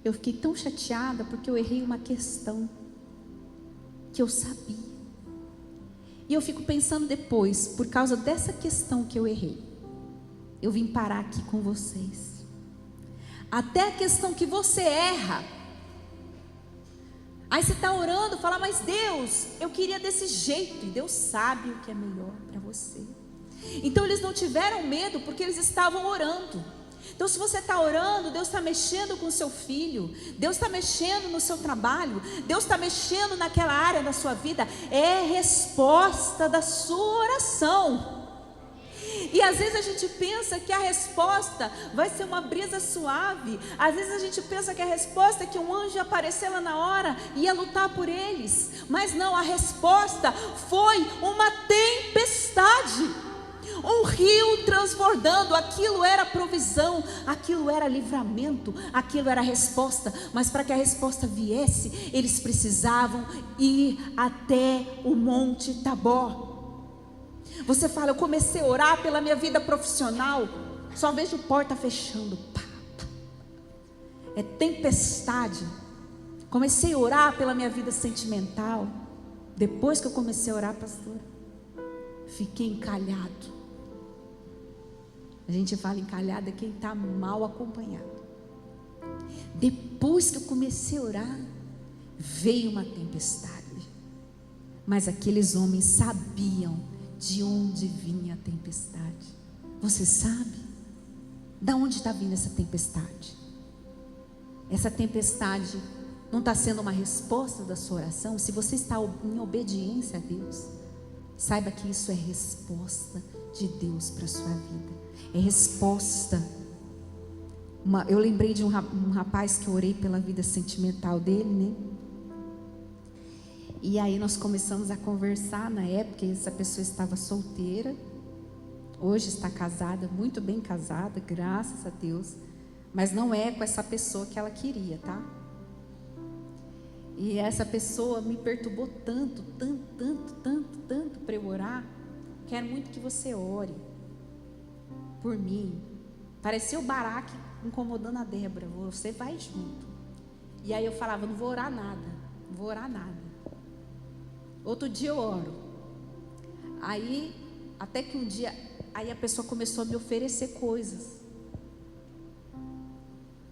[SPEAKER 1] eu fiquei tão chateada porque eu errei uma questão que eu sabia. E eu fico pensando depois, por causa dessa questão que eu errei, eu vim parar aqui com vocês. Até a questão que você erra, aí você está orando, fala: mas Deus, eu queria desse jeito. E Deus sabe o que é melhor para você. Então eles não tiveram medo, porque eles estavam orando. Então se você está orando, Deus está mexendo com o seu filho, Deus está mexendo no seu trabalho, Deus está mexendo naquela área da sua vida, é resposta da sua oração. E às vezes a gente pensa que a resposta vai ser uma brisa suave. Às vezes a gente pensa que a resposta é que um anjo ia aparecer lá na hora e ia lutar por eles. Mas não, a resposta foi uma tempestade, um rio transbordando. Aquilo era provisão, aquilo era livramento, aquilo era resposta. Mas para que a resposta viesse, eles precisavam ir até o Monte Tabor. Você fala: eu comecei a orar pela minha vida profissional, só vejo porta fechando. Pá, pá. É tempestade. Comecei a orar pela minha vida sentimental. Depois que eu comecei a orar, pastora, fiquei encalhado. A gente fala encalhado é quem está mal acompanhado. Depois que eu comecei a orar, veio uma tempestade. Mas aqueles homens sabiam de onde vinha a tempestade. Você sabe? Da onde está vindo essa tempestade? Essa tempestade não está sendo uma resposta da sua oração? Se você está em obediência a Deus, saiba que isso é resposta de Deus para a sua vida. É resposta. Eu lembrei de um rapaz que eu orei pela vida sentimental dele, né? E aí nós começamos a conversar. Na época essa pessoa estava solteira, hoje está casada, muito bem casada, graças a Deus, mas não é com essa pessoa que ela queria, tá? E essa pessoa me perturbou tanto para eu orar. Quero muito que você ore por mim. Parecia o Baraque incomodando a Débora: você vai junto. E aí eu falava: não vou orar nada, não vou orar nada. Outro dia eu oro. Aí, até que um dia, aí a pessoa começou a me oferecer coisas.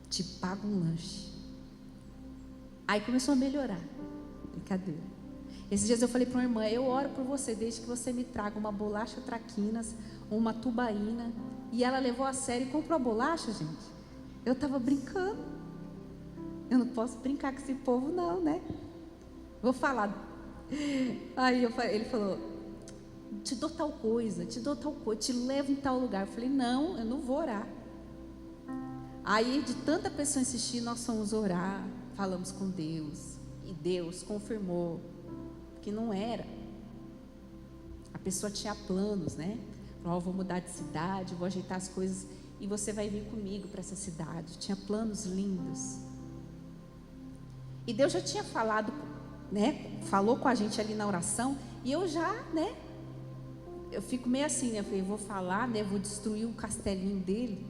[SPEAKER 1] Te pago um lanche. Aí começou a melhorar. Brincadeira. Esses dias eu falei para uma irmã: eu oro por você desde que você me traga uma bolacha traquinas, uma tubaína. E ela levou a sério e comprou a bolacha, gente. Eu estava brincando. Eu não posso brincar com esse povo não, né? Vou falar. Aí ele falou: te dou tal coisa, te levo em tal lugar. Eu falei: não, eu não vou orar. Aí de tanta pessoa insistir, nós fomos orar, falamos com Deus, e Deus confirmou que não era. A pessoa tinha planos, né? Falou: vou mudar de cidade, vou ajeitar as coisas e você vai vir comigo para essa cidade. Tinha planos lindos. E Deus já tinha falado, né? Falou com a gente ali na oração. E eu já, né? Eu fico meio assim, né? Eu falei: vou falar, né? Vou destruir o castelinho dele.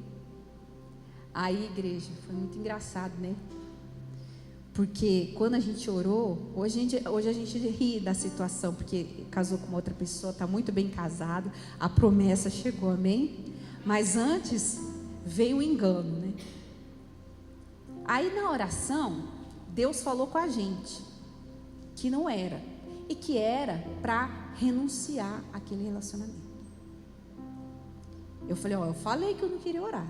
[SPEAKER 1] Aí, igreja, foi muito engraçado, né? Porque quando a gente orou, hoje a gente ri da situação, porque casou com uma outra pessoa, está muito bem casado, a promessa chegou, amém? Mas antes veio o engano, né? Aí na oração, Deus falou com a gente que não era, e que era para renunciar àquele relacionamento. Eu falei, eu falei que eu não queria orar,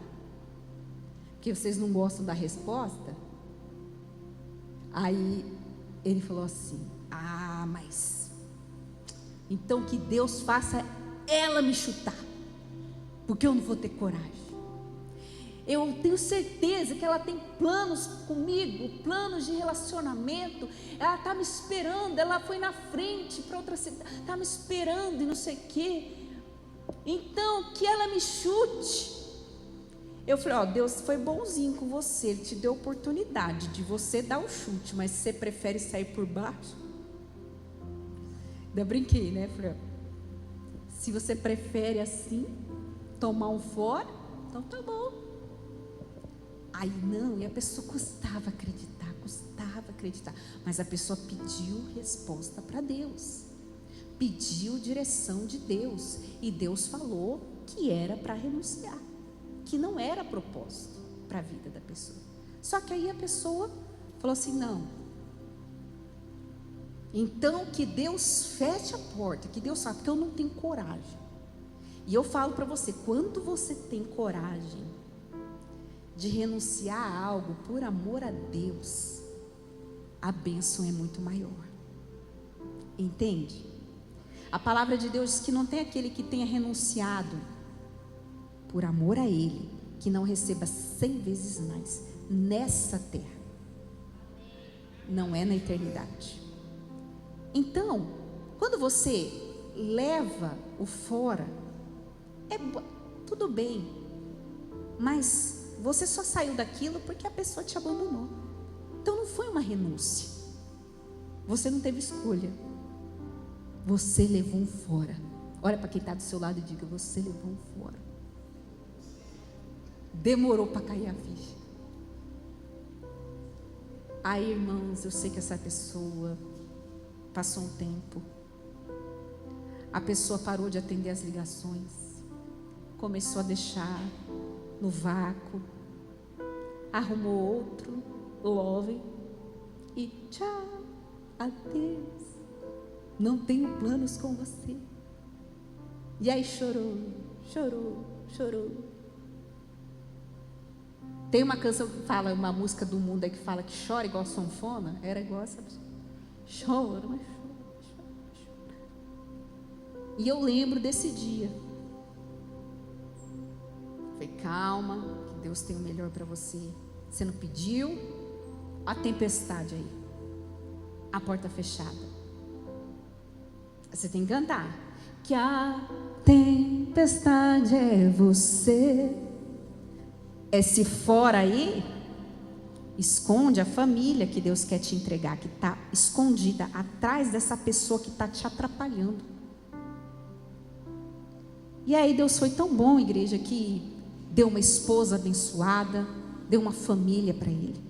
[SPEAKER 1] porque vocês não gostam da resposta. Aí ele falou assim, mas então que Deus faça ela me chutar, porque eu não vou ter coragem. Eu tenho certeza que ela tem planos comigo, planos de relacionamento. Ela está me esperando, ela foi na frente para outra cidade, está me esperando e não sei o quê. Então, que ela me chute. Eu falei, Deus foi bonzinho com você, Ele te deu a oportunidade de você dar o chute, mas você prefere sair por baixo? Ainda brinquei, né? Falei, se você prefere assim, tomar um fora, então tá bom. Aí não, e a pessoa custava acreditar, mas a pessoa pediu resposta para Deus, pediu direção de Deus, e Deus falou que era para renunciar, que não era propósito para a vida da pessoa. Só que aí a pessoa falou assim, não, então que Deus feche a porta, que Deus sabe, porque eu não tenho coragem. E eu falo para você, quando você tem coragem de renunciar a algo por amor a Deus, a bênção é muito maior. Entende? A palavra de Deus diz que não tem aquele que tenha renunciado por amor a Ele, que não receba 100 vezes mais nessa terra. Não é na eternidade. Então, quando você leva o fora, tudo bem, mas você só saiu daquilo porque a pessoa te abandonou. Então não foi uma renúncia. Você não teve escolha. Você levou um fora. Olha para quem está do seu lado e diga, você levou um fora. Demorou para cair a ficha. Aí, irmãos, eu sei que essa pessoa passou um tempo. A pessoa parou de atender as ligações. Começou a deixar no vácuo, arrumou outro love e tchau, adeus, não tenho planos com você. E aí chorou. Tem uma canção que fala, uma música do mundo aí que fala que chora igual sanfona, era igual essa pessoa. Chora, mas chora. E eu lembro desse dia. Falei, calma, que Deus tem o melhor para você. Você não pediu, a tempestade aí, a porta fechada. Você tem que cantar. Que a tempestade é você. Esse fora aí, esconde a família que Deus quer te entregar, que está escondida atrás dessa pessoa que está te atrapalhando. E aí Deus foi tão bom, igreja, que deu uma esposa abençoada, deu uma família para ele.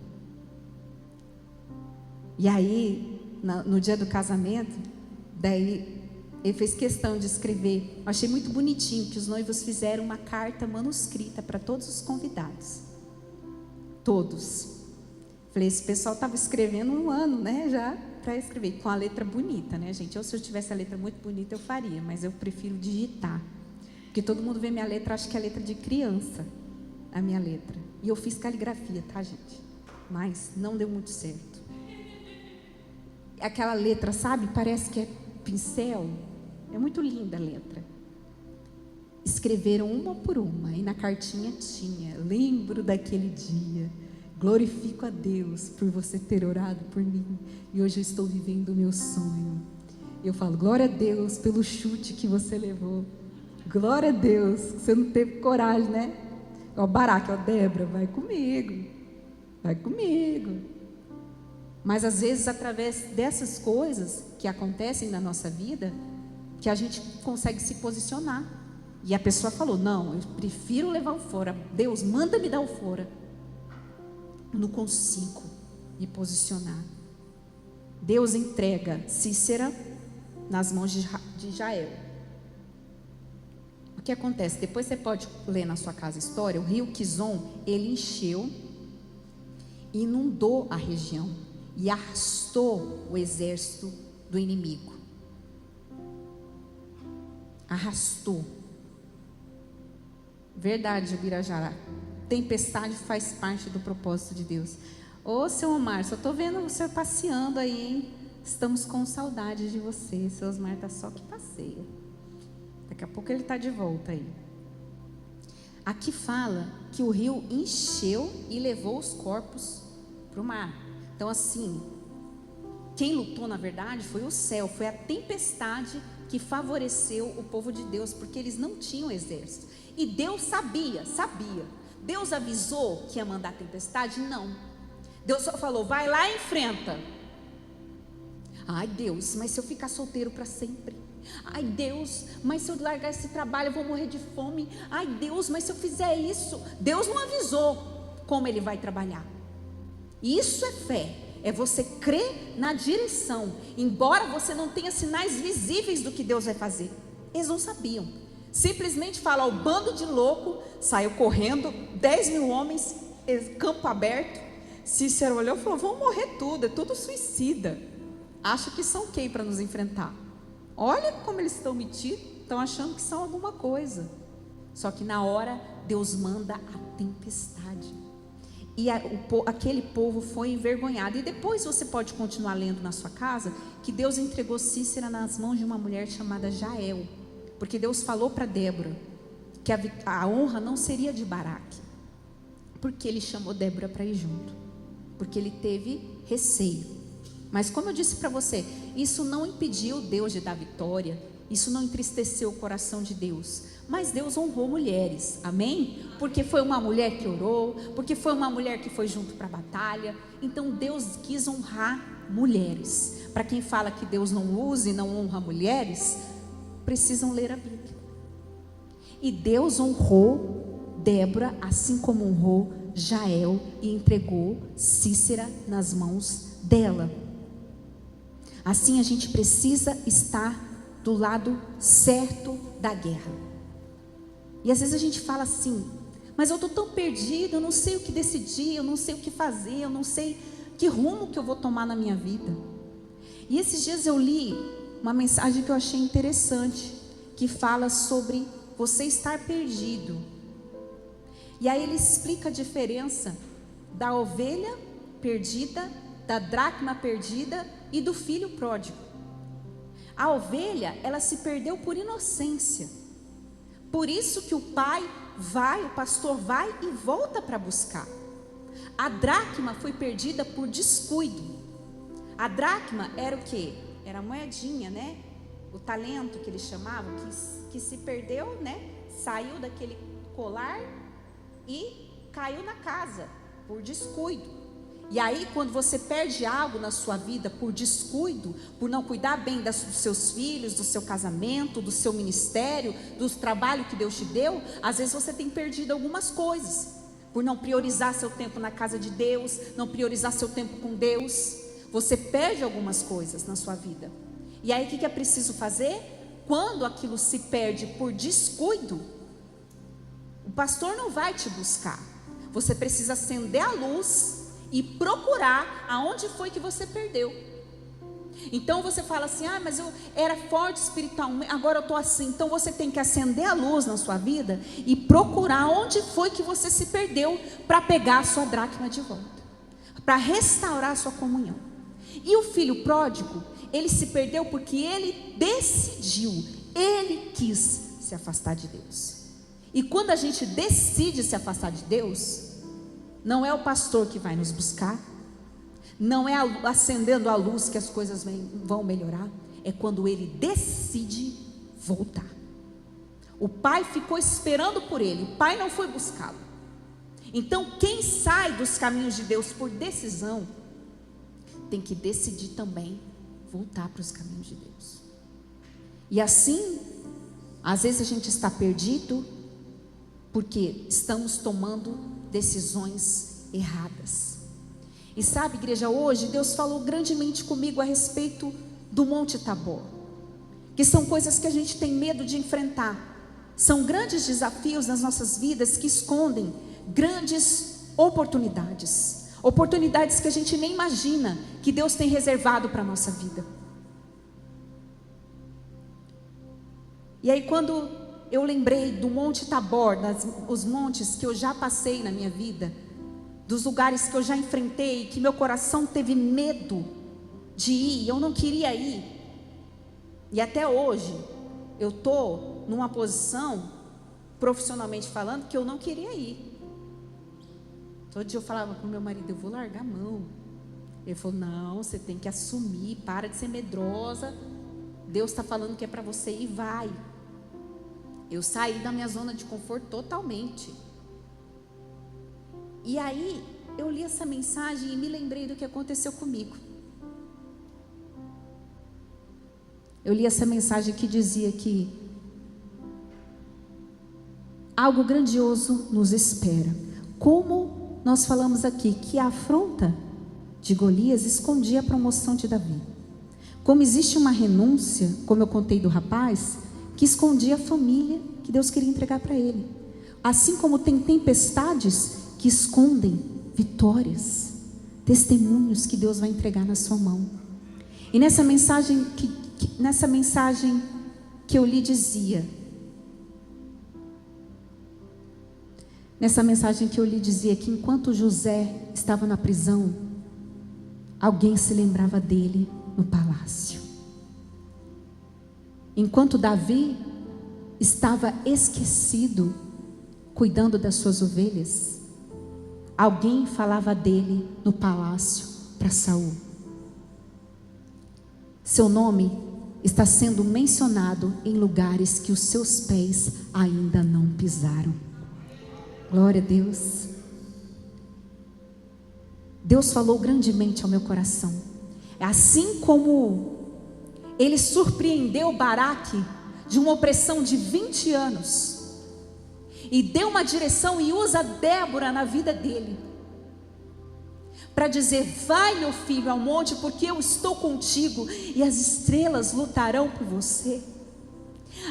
[SPEAKER 1] E aí, no dia do casamento, daí ele fez questão de escrever. Eu achei muito bonitinho que os noivos fizeram uma carta manuscrita para todos os convidados. Todos. Falei, esse pessoal estava escrevendo um ano, né, já, para escrever, com a letra bonita, né, gente? Ou se eu tivesse a letra muito bonita, eu faria, mas eu prefiro digitar. Porque todo mundo vê minha letra, acha que é letra de criança, a minha letra. E eu fiz caligrafia, tá, gente? Mas não deu muito certo. Aquela letra, sabe? Parece que é pincel. É muito linda a letra. Escreveram uma por uma. E na cartinha tinha: lembro daquele dia. Glorifico a Deus por você ter orado por mim. E hoje eu estou vivendo o meu sonho. Eu falo, glória a Deus pelo chute que você levou. Glória a Deus, você não teve coragem, né? Ó, Baraque, ó, Débora, vai comigo. Mas às vezes, através dessas coisas que acontecem na nossa vida, que a gente consegue se posicionar. E a pessoa falou, não, eu prefiro levar o fora. Deus, manda me dar o fora. Eu não consigo me posicionar. Deus entrega Cícera nas mãos de Jael. O que acontece? Depois você pode ler na sua casa a história. O rio Quizon, ele encheu e inundou a região. e arrastou o exército do inimigo. Arrastou. Verdade, Ubirajara. Tempestade faz parte do propósito de Deus. Ô, seu Omar, só estou vendo o senhor passeando aí, hein? Estamos com saudade de você. Seu Osmar está só que passeia. Daqui a pouco ele está de volta aí. Aqui fala que o rio encheu e levou os corpos para o mar. Então assim, quem lutou na verdade foi o céu, foi a tempestade que favoreceu o povo de Deus, porque eles não tinham exército. E Deus sabia. Deus avisou que ia mandar tempestade? Não. Deus só falou, vai lá e enfrenta. Ai Deus, mas se eu ficar solteiro para sempre? Ai Deus, mas se eu largar esse trabalho eu vou morrer de fome. Ai Deus, mas se eu fizer isso? Deus não avisou como ele vai trabalhar. Isso é fé, é você crer na direção, embora você não tenha sinais visíveis do que Deus vai fazer. Eles não sabiam. Simplesmente fala, o bando de louco saiu correndo, 10.000 homens, campo aberto. Cícero olhou e falou, vão morrer tudo, é tudo suicida. Acha que são quem para nos enfrentar? Olha como eles estão metidos, estão achando que são alguma coisa. Só que na hora, Deus manda a tempestade. E aquele povo foi envergonhado. E depois você pode continuar lendo na sua casa, que Deus entregou Cícera nas mãos de uma mulher chamada Jael. Porque Deus falou para Débora que a honra não seria de Baraque. Porque ele chamou Débora para ir junto. Porque ele teve receio. Mas como eu disse para você, isso não impediu Deus de dar vitória, isso não entristeceu o coração de Deus, mas Deus honrou mulheres, amém? Porque foi uma mulher que orou, porque foi uma mulher que foi junto para a batalha. Então Deus quis honrar mulheres. Para quem fala que Deus não usa e não honra mulheres, precisam ler a Bíblia. E Deus honrou Débora, assim como honrou Jael, e entregou Cícera nas mãos dela. Assim a gente precisa estar do lado certo da guerra. E às vezes a gente fala assim, mas eu estou tão perdido, eu não sei o que decidir, eu não sei o que fazer, eu não sei que rumo que eu vou tomar na minha vida. E esses dias eu li uma mensagem que eu achei interessante, que fala sobre você estar perdido. E aí ele explica a diferença da ovelha perdida, da dracma perdida e do filho pródigo. A ovelha, ela se perdeu por inocência. Por isso que o pastor vai e volta para buscar. A dracma foi perdida por descuido. A dracma era o quê? Era a moedinha, né? O talento que eles chamavam, que se perdeu, né? Saiu daquele colar e caiu na casa por descuido. E aí, quando você perde algo na sua vida por descuido, por não cuidar bem dos seus filhos, do seu casamento, do seu ministério, do trabalho que Deus te deu, às vezes você tem perdido algumas coisas, por não priorizar seu tempo na casa de Deus, não priorizar seu tempo com Deus. Você perde algumas coisas na sua vida. E aí, o que é preciso fazer? Quando aquilo se perde por descuido, o pastor não vai te buscar. Você precisa acender a luz e procurar aonde foi que você perdeu. Então você fala assim, mas eu era forte espiritualmente, agora eu estou assim. Então você tem que acender a luz na sua vida e procurar onde foi que você se perdeu, para pegar a sua dracma de volta, para restaurar a sua comunhão. E o filho pródigo, ele se perdeu porque ele decidiu, ele quis se afastar de Deus. E quando a gente decide se afastar de Deus, não é o pastor que vai nos buscar, não é acendendo a luz que as coisas vão melhorar, é quando ele decide voltar. O pai ficou esperando por ele, o pai não foi buscá-lo. Então quem sai dos caminhos de Deus por decisão, tem que decidir também voltar para os caminhos de Deus. E assim, às vezes a gente está perdido, porque estamos tomando decisões erradas. E sabe, igreja, hoje Deus falou grandemente comigo a respeito do Monte Tabor, que são coisas que a gente tem medo de enfrentar. São grandes desafios nas nossas vidas que escondem grandes oportunidades. oportunidades que a gente nem imagina que Deus tem reservado para a nossa vida. E aí quando eu lembrei do Monte Tabor, os montes que eu já passei na minha vida, dos lugares que eu já enfrentei, que meu coração teve medo de ir, eu não queria ir, e até hoje eu estou numa posição, profissionalmente falando, que eu não queria ir. Todo dia eu falava para o meu marido, eu vou largar a mão. Ele falou, não, você tem que assumir, para de ser medrosa, Deus está falando que é para você ir, vai. Eu saí da minha zona de conforto totalmente. E aí eu li essa mensagem e me lembrei do que aconteceu comigo. Eu li essa mensagem que dizia que algo grandioso nos espera. Como nós falamos aqui, que a afronta de Golias escondia a promoção de Davi. Como existe uma renúncia, como eu contei do rapaz, que escondia a família que Deus queria entregar para ele. Assim como tem tempestades que escondem vitórias, testemunhos que Deus vai entregar na sua mão. E nessa mensagem que eu lhe dizia, que enquanto José estava na prisão, alguém se lembrava dele no palácio. Enquanto Davi estava esquecido, cuidando das suas ovelhas, alguém falava dele no palácio para Saul. Seu nome está sendo mencionado em lugares que os seus pés ainda não pisaram. Glória a Deus. Deus falou grandemente ao meu coração. Assim como Ele surpreendeu Baraque de uma opressão de 20 anos e deu uma direção e usa Débora na vida dele para dizer, vai meu filho ao monte, porque eu estou contigo e as estrelas lutarão por você.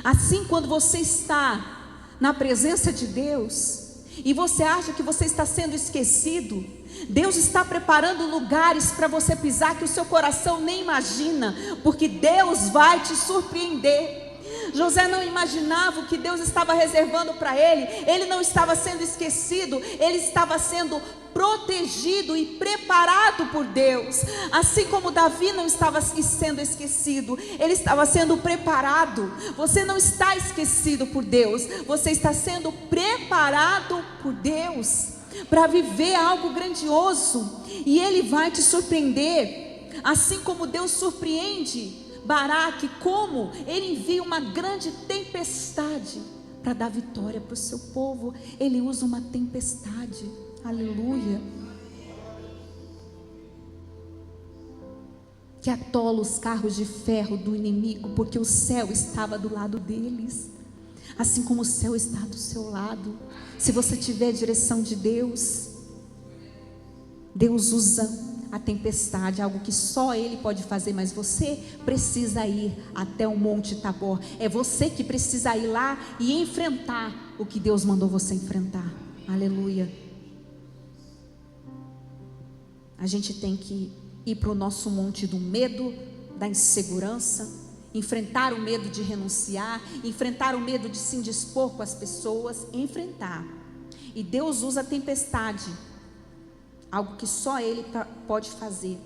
[SPEAKER 1] Assim, quando você está na presença de Deus e você acha que você está sendo esquecido, Deus está preparando lugares para você pisar que o seu coração nem imagina, porque Deus vai te surpreender. José não imaginava o que Deus estava reservando para ele. Ele não estava sendo esquecido, ele estava sendo protegido e preparado por Deus. Assim como Davi não estava sendo esquecido, ele estava sendo preparado. Você não está esquecido por Deus, você está sendo preparado por Deus para viver algo grandioso, e Ele vai te surpreender, assim como Deus surpreende Baraque, como Ele envia uma grande tempestade para dar vitória para o seu povo. Ele usa uma tempestade, aleluia, que atola os carros de ferro do inimigo, porque o céu estava do lado deles, assim como o céu está do seu lado. Se você tiver a direção de Deus, Deus usa a tempestade, algo que só Ele pode fazer, mas você precisa ir até o Monte Tabor. É você que precisa ir lá e enfrentar o que Deus mandou você enfrentar. Aleluia. A gente tem que ir para o nosso monte do medo, da insegurança, enfrentar o medo de renunciar, enfrentar o medo de se indispor com as pessoas, enfrentar. E Deus usa a tempestade, algo que só Ele pode fazer.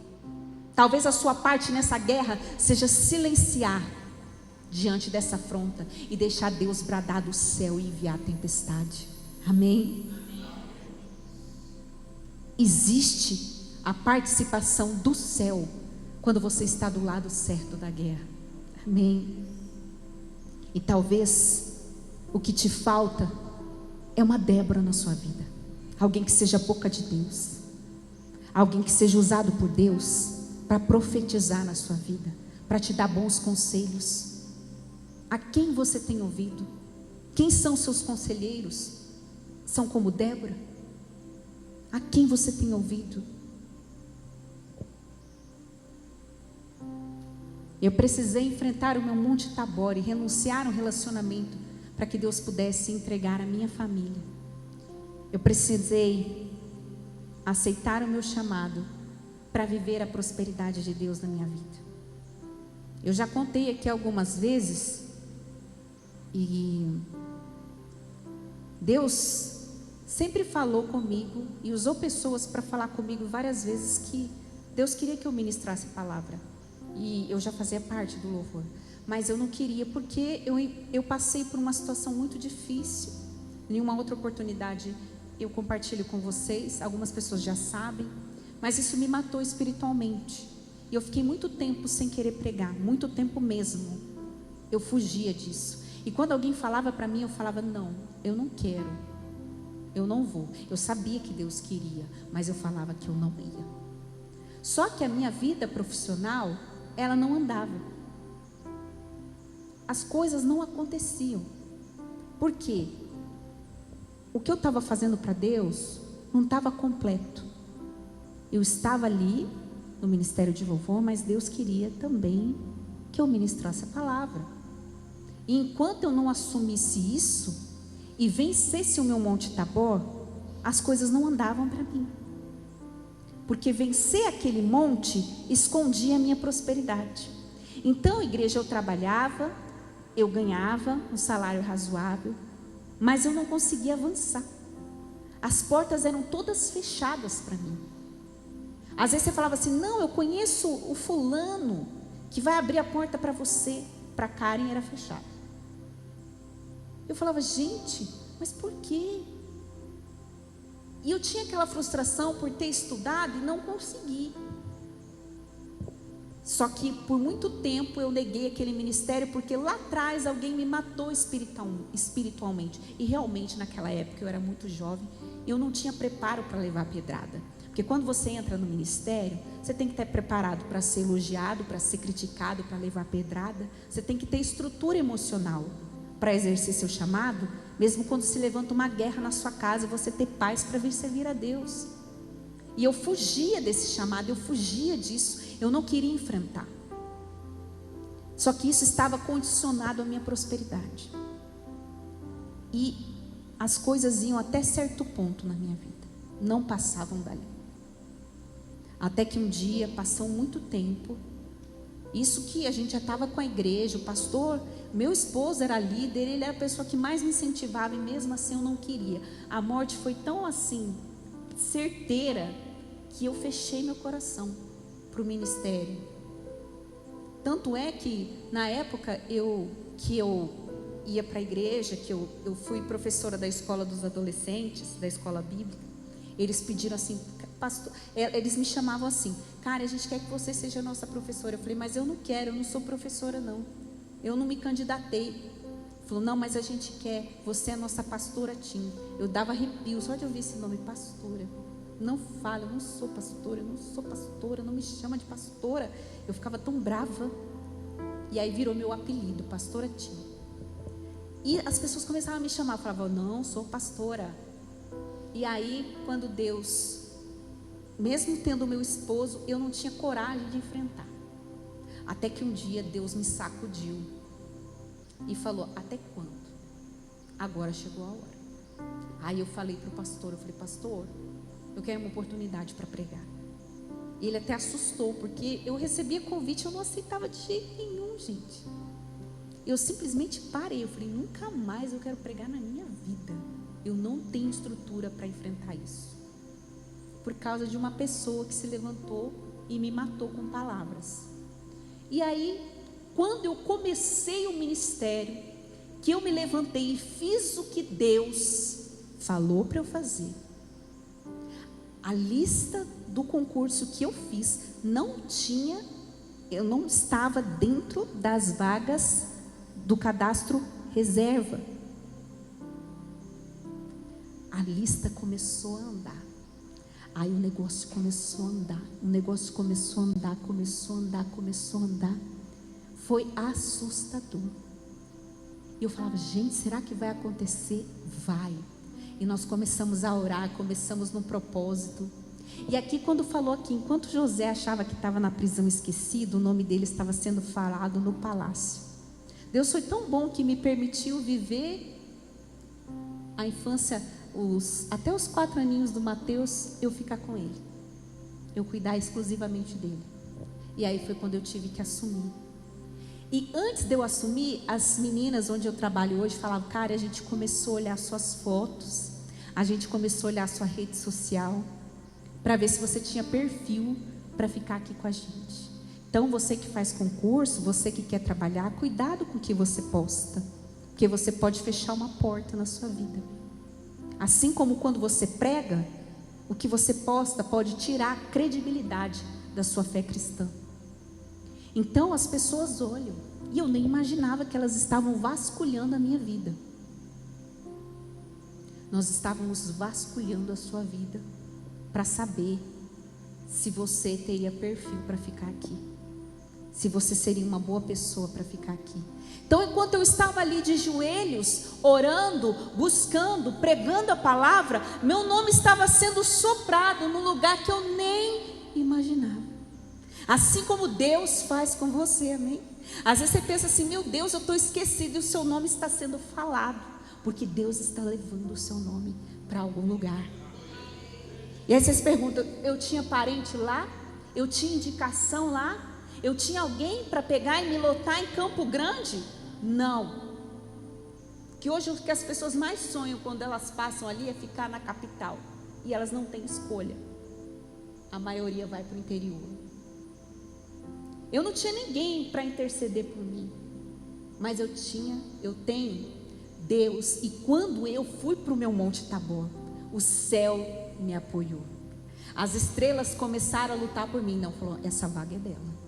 [SPEAKER 1] Talvez a sua parte nessa guerra seja silenciar diante dessa afronta e deixar Deus bradar do céu e enviar a tempestade. Amém? Existe a participação do céu quando você está do lado certo da guerra. Amém? E talvez o que te falta é uma Débora na sua vida, alguém que seja boca de Deus, alguém que seja usado por Deus para profetizar na sua vida, para te dar bons conselhos. A quem você tem ouvido? Quem são seus conselheiros? São como Débora? A quem você tem ouvido? Eu precisei enfrentar o meu Monte Tabor e renunciar a um relacionamento para que Deus pudesse entregar a minha família. Eu precisei aceitar o meu chamado para viver a prosperidade de Deus na minha vida. Eu já contei aqui algumas vezes, e Deus sempre falou comigo e usou pessoas para falar comigo várias vezes que Deus queria que eu ministrasse a palavra, e eu já fazia parte do louvor, mas eu não queria, porque eu passei por uma situação muito difícil. Em uma outra oportunidade eu compartilho com vocês, algumas pessoas já sabem, mas isso me matou espiritualmente, e eu fiquei muito tempo sem querer pregar, muito tempo mesmo. Eu fugia disso, e quando alguém falava para mim, eu falava: não, eu não quero, eu não vou. Eu sabia que Deus queria, mas eu falava que eu não ia. Só que a minha vida profissional, ela não andava, as coisas não aconteciam. Por quê? O que eu estava fazendo para Deus não estava completo. Eu estava ali no ministério de louvor, mas Deus queria também que eu ministrasse a palavra. E enquanto eu não assumisse isso e vencesse o meu Monte Tabor, as coisas não andavam para mim. Porque vencer aquele monte escondia a minha prosperidade. Então, igreja, eu trabalhava, eu ganhava um salário razoável, mas eu não conseguia avançar. As portas eram todas fechadas para mim. Às vezes você falava assim: não, eu conheço o fulano que vai abrir a porta para você. Para Karen era fechado. Eu falava: gente, mas por quê? E eu tinha aquela frustração por ter estudado e não conseguir. Só que por muito tempo eu neguei aquele ministério, porque lá atrás alguém me matou espiritualmente. E realmente naquela época eu era muito jovem, eu não tinha preparo para levar pedrada. Porque quando você entra no ministério, você tem que estar preparado para ser elogiado, para ser criticado, para levar pedrada. Você tem que ter estrutura emocional para exercer seu chamado, mesmo quando se levanta uma guerra na sua casa, você ter paz para vir servir a Deus. E eu fugia desse chamado, eu fugia disso, eu não queria enfrentar. Só que isso estava condicionado à minha prosperidade. E as coisas iam até certo ponto na minha vida, não passavam dali. Até que um dia, passou muito tempo, isso que a gente já estava com a igreja, o pastor, meu esposo era líder, ele era a pessoa que mais me incentivava, e mesmo assim eu não queria. A morte foi tão assim, certeira, que eu fechei meu coração para o ministério. Tanto é que na época que eu ia para a igreja, que eu fui professora da escola dos adolescentes, da escola bíblica, eles pediram assim: pastor, eles me chamavam assim: cara, a gente quer que você seja a nossa professora. Eu falei: mas eu não quero, eu não sou professora não, eu não me candidatei. Falou: não, mas a gente quer, você é a nossa pastora Tim. Eu dava arrepio só de ouvir esse nome, pastora. Não fala, eu não sou pastora, eu não sou pastora, não me chama de pastora. Eu ficava tão brava. E aí virou meu apelido, pastora Tim. E as pessoas começavam a me chamar, eu falava: não, sou pastora. E aí, quando Deus, mesmo tendo o meu esposo, eu não tinha coragem de enfrentar. Até que um dia Deus me sacudiu e falou: até quando? Agora chegou a hora. Aí eu falei para o pastor, eu falei: pastor, eu quero uma oportunidade para pregar. E ele até assustou, porque eu recebia convite, eu não aceitava de jeito nenhum, gente. Eu simplesmente parei, eu falei: nunca mais eu quero pregar na minha vida. Eu não tenho estrutura para enfrentar isso. Por causa de uma pessoa que se levantou e me matou com palavras. E aí, quando eu comecei o ministério, que eu me levantei e fiz o que Deus falou para eu fazer, a lista do concurso que eu fiz eu não estava dentro das vagas do cadastro reserva. A lista começou a andar. Aí o negócio começou a andar. O negócio começou a andar, começou a andar, começou a andar. Foi assustador. E eu falava: gente, será que vai acontecer? Vai. E nós começamos a orar, começamos no propósito. E aqui, quando falou aqui, enquanto José achava que estava na prisão esquecido, o nome dele estava sendo falado no palácio. Deus foi tão bom que me permitiu viver a infância até os 4 aninhos do Mateus, eu ficar com ele, eu cuidar exclusivamente dele. E aí foi quando eu tive que assumir. E antes de eu assumir, as meninas onde eu trabalho hoje falavam: cara, a gente começou a olhar suas fotos, a gente começou a olhar sua rede social, para ver se você tinha perfil para ficar aqui com a gente. Então você que faz concurso, você que quer trabalhar, cuidado com o que você posta, porque você pode fechar uma porta na sua vida. Assim como quando você prega, o que você posta pode tirar a credibilidade da sua fé cristã. Então as pessoas olham, e eu nem imaginava que elas estavam vasculhando a minha vida. Nós estávamos vasculhando a sua vida para saber se você teria perfil para ficar aqui, se você seria uma boa pessoa para ficar aqui. Então, enquanto eu estava ali de joelhos, orando, buscando, pregando a palavra, meu nome estava sendo soprado num lugar que eu nem imaginava. Assim como Deus faz com você, amém? Às vezes você pensa assim: meu Deus, eu estou esquecido, e o seu nome está sendo falado, porque Deus está levando o seu nome para algum lugar. E aí vocês perguntam: eu tinha parente lá? Eu tinha indicação lá? Eu tinha alguém para pegar e me lotar em Campo Grande? Não. Que hoje o que as pessoas mais sonham quando elas passam ali é ficar na capital, e elas não têm escolha. A maioria vai para o interior. Eu não tinha ninguém para interceder por mim, mas eu tenho Deus. E quando eu fui para o meu Monte Tabor, o céu me apoiou. As estrelas começaram a lutar por mim. Não, falou: essa vaga é dela.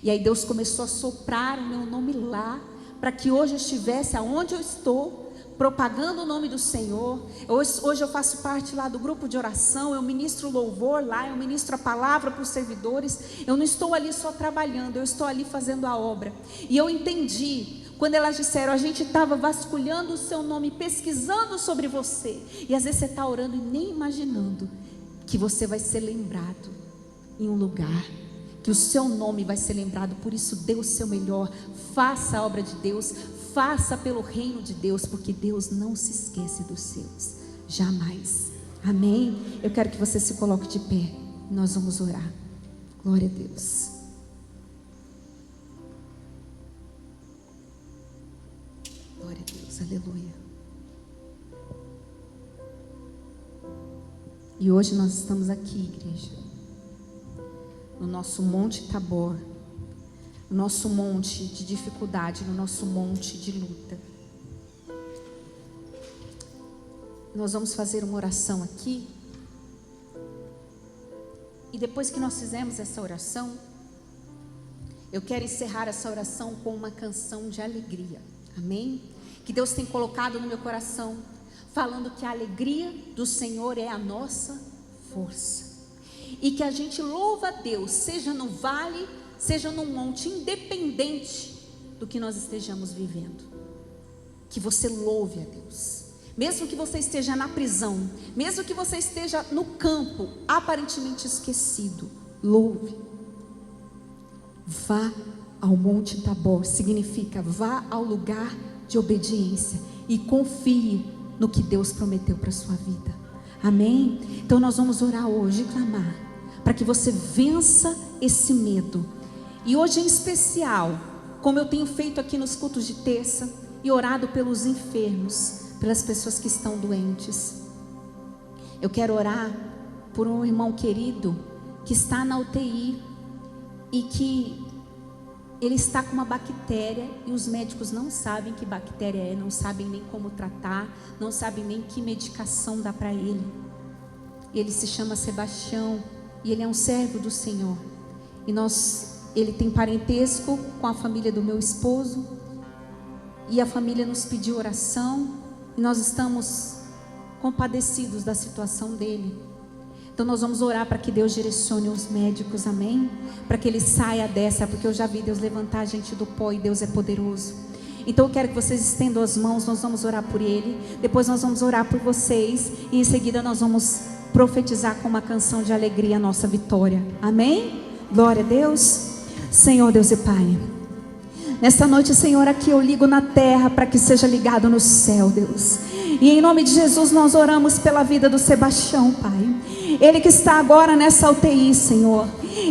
[SPEAKER 1] E aí Deus começou a soprar o meu nome lá, para que hoje eu estivesse aonde eu estou, propagando o nome do Senhor. Hoje eu faço parte lá do grupo de oração, eu ministro louvor lá, eu ministro a palavra para os servidores. Eu não estou ali só trabalhando, eu estou ali fazendo a obra. E eu entendi, quando elas disseram: a gente estava vasculhando o seu nome, pesquisando sobre você. E às vezes você está orando e nem imaginando que você vai ser lembrado em um lugar, que o seu nome vai ser lembrado. Por isso dê o seu melhor, faça a obra de Deus, faça pelo reino de Deus, porque Deus não se esquece dos seus, jamais. Amém? Eu quero que você se coloque de pé, nós vamos orar. Glória a Deus. Glória a Deus, aleluia. E hoje nós estamos aqui, igreja, no nosso Monte Tabor, no nosso monte de dificuldade, no nosso monte de luta. Nós vamos fazer uma oração aqui, e depois que nós fizermos essa oração, eu quero encerrar essa oração com uma canção de alegria, amém? Que Deus tem colocado no meu coração, falando que a alegria do Senhor é a nossa força. E que a gente louva a Deus, seja no vale, seja no monte, independente do que nós estejamos vivendo. Que você louve a Deus, mesmo que você esteja na prisão, mesmo que você esteja no campo, aparentemente esquecido, louve. Vá ao Monte Tabor, significa vá ao lugar de obediência e confie no que Deus prometeu para a sua vida. Amém? Então nós vamos orar hoje e clamar para que você vença esse medo. E hoje em especial, como eu tenho feito aqui nos cultos de terça, e orado pelos enfermos, pelas pessoas que estão doentes, eu quero orar por um irmão querido que está na UTI e que ele está com uma bactéria e os médicos não sabem que bactéria é, não sabem nem como tratar, não sabem nem que medicação dá para ele. Ele se chama Sebastião e ele é um servo do Senhor. E ele tem parentesco com a família do meu esposo e a família nos pediu oração e nós estamos compadecidos da situação dele. Então nós vamos orar para que Deus direcione os médicos, amém? Para que ele saia dessa, porque eu já vi Deus levantar a gente do pó e Deus é poderoso. Então eu quero que vocês estendam as mãos, nós vamos orar por ele, depois nós vamos orar por vocês e em seguida nós vamos profetizar com uma canção de alegria a nossa vitória, amém? Glória a Deus. Senhor Deus e Pai, nesta noite, Senhor, aqui eu ligo na terra para que seja ligado no céu, Deus. E em nome de Jesus nós oramos pela vida do Sebastião, Pai. Ele que está agora nessa UTI, Senhor.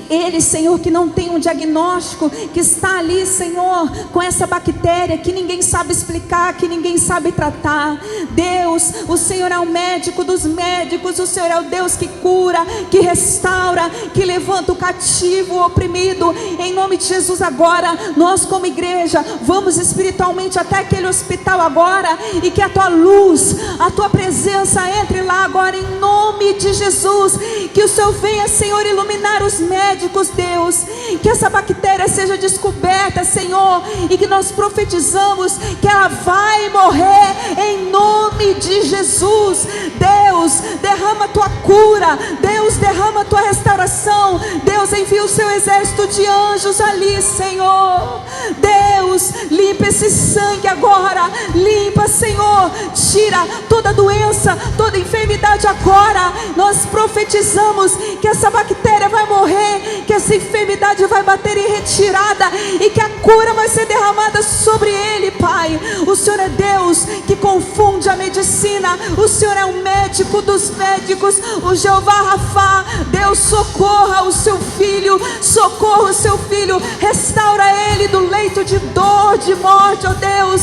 [SPEAKER 1] Ele, Senhor, que não tem um diagnóstico, que está ali, Senhor, com essa bactéria que ninguém sabe explicar, que ninguém sabe tratar. Deus, o Senhor é o médico dos médicos, o Senhor é o Deus que cura, que restaura, que levanta o cativo, o oprimido. Em nome de Jesus agora, nós como igreja, vamos espiritualmente até aquele hospital agora, e que a Tua luz, a Tua presença entre lá agora, em nome de Jesus. Que o Senhor venha, Senhor, iluminar os médicos, Deus, que essa bactéria seja descoberta, Senhor, e que nós profetizamos que ela vai morrer em nome de Jesus. Deus, derrama a Tua cura, Deus, derrama a Tua restauração. Deus, envia o Seu exército de anjos ali, Senhor. Deus, limpa esse sangue agora, limpa, Senhor, tira toda doença, toda enfermidade agora. Nós profetizamos que essa bactéria vai morrer, que essa enfermidade vai bater em retirada, e que a cura vai ser derramada sobre ele, Pai. O Senhor é Deus que confunde a medicina, o Senhor é o médico dos médicos, o Jeová Rafá. Deus, socorra o Seu filho, socorra o Seu filho, restaura ele do leito de dor, de morte, ó Deus.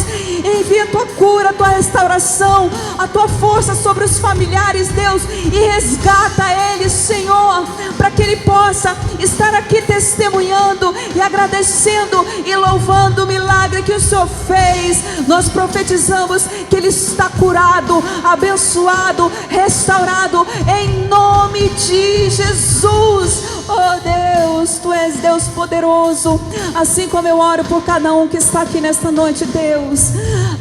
[SPEAKER 1] Envia a Tua cura, a Tua restauração, a Tua força sobre os familiares, Deus, e resgata ele, Senhor, para que ele possa estar aqui testemunhando e agradecendo e louvando o milagre que o Senhor fez. Nós profetizamos que ele está curado, abençoado, restaurado, em nome de Jesus. Oh Deus, Tu és Deus poderoso. Assim como eu oro por cada um que está aqui nesta noite, Deus,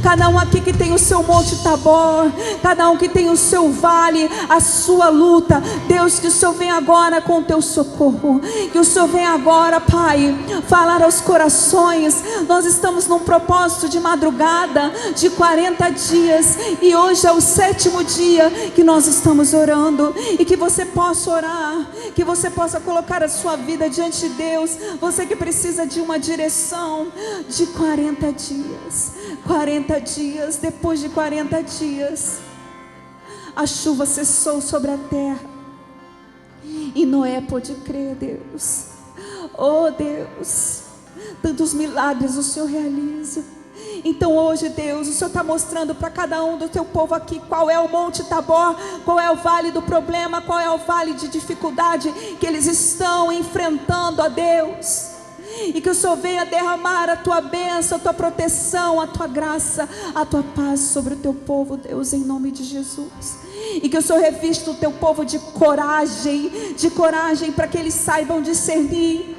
[SPEAKER 1] cada um aqui que tem o seu Monte Tabor, cada um que tem o seu vale, a sua luta, Deus, que o Senhor venha agora com o Teu socorro, que o Senhor venha agora, Pai, falar aos corações. Nós estamos num propósito de madrugada de 40 dias, e hoje é o 7º dia que nós estamos orando, e que você possa orar, que você possa colocar a sua vida diante de Deus. Você que precisa de uma direção, de 40 dias, 40 dias, depois de 40 dias, a chuva cessou sobre a terra, e Noé pôde crer, Deus. Oh Deus, tantos milagres o Senhor realiza. Então hoje, Deus, o Senhor está mostrando para cada um do Teu povo aqui qual é o Monte Tabor, qual é o vale do problema, qual é o vale de dificuldade que eles estão enfrentando, ó Deus. E que o Senhor venha derramar a Tua bênção, a Tua proteção, a Tua graça, a Tua paz sobre o Teu povo, Deus, em nome de Jesus. E que o Senhor revista o Teu povo de coragem para que eles saibam discernir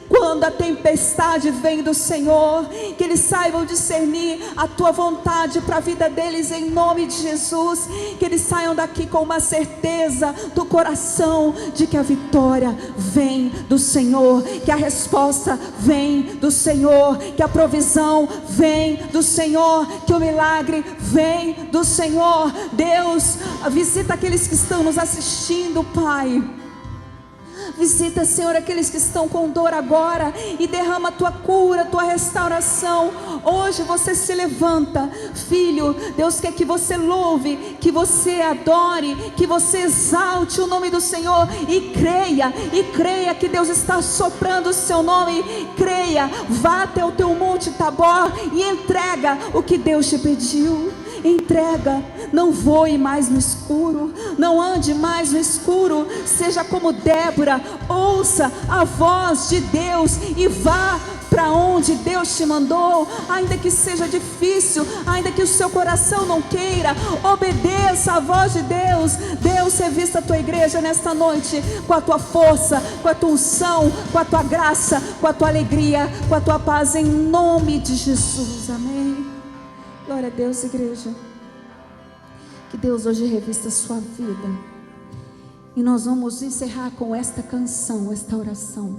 [SPEAKER 1] quando a tempestade vem do Senhor, que eles saibam discernir a Tua vontade para a vida deles, em nome de Jesus. Que eles saiam daqui com uma certeza do coração de que a vitória vem do Senhor, que a resposta vem do Senhor, que a provisão vem do Senhor, que o milagre vem do Senhor. Deus, visita aqueles que estão nos assistindo, Pai. Visita, Senhor, aqueles que estão com dor agora, e derrama a Tua cura, a Tua restauração. Hoje você se levanta, filho. Deus quer que você louve, que você adore, que você exalte o nome do Senhor, e creia que Deus está soprando o seu nome. Creia, vá até o teu Monte Tabor e entrega o que Deus te pediu. Entrega, não voe mais no escuro, não ande mais no escuro. Seja como Débora, ouça a voz de Deus e vá para onde Deus te mandou, ainda que seja difícil, ainda que o seu coração não queira. Obedeça a voz de Deus. Deus, revista a Tua igreja nesta noite com a Tua força, com a Tua unção, com a Tua graça, com a Tua alegria, com a Tua paz, em nome de Jesus, amém. Glória a Deus, igreja. Que Deus hoje revista a sua vida. E nós vamos encerrar com esta canção, esta oração,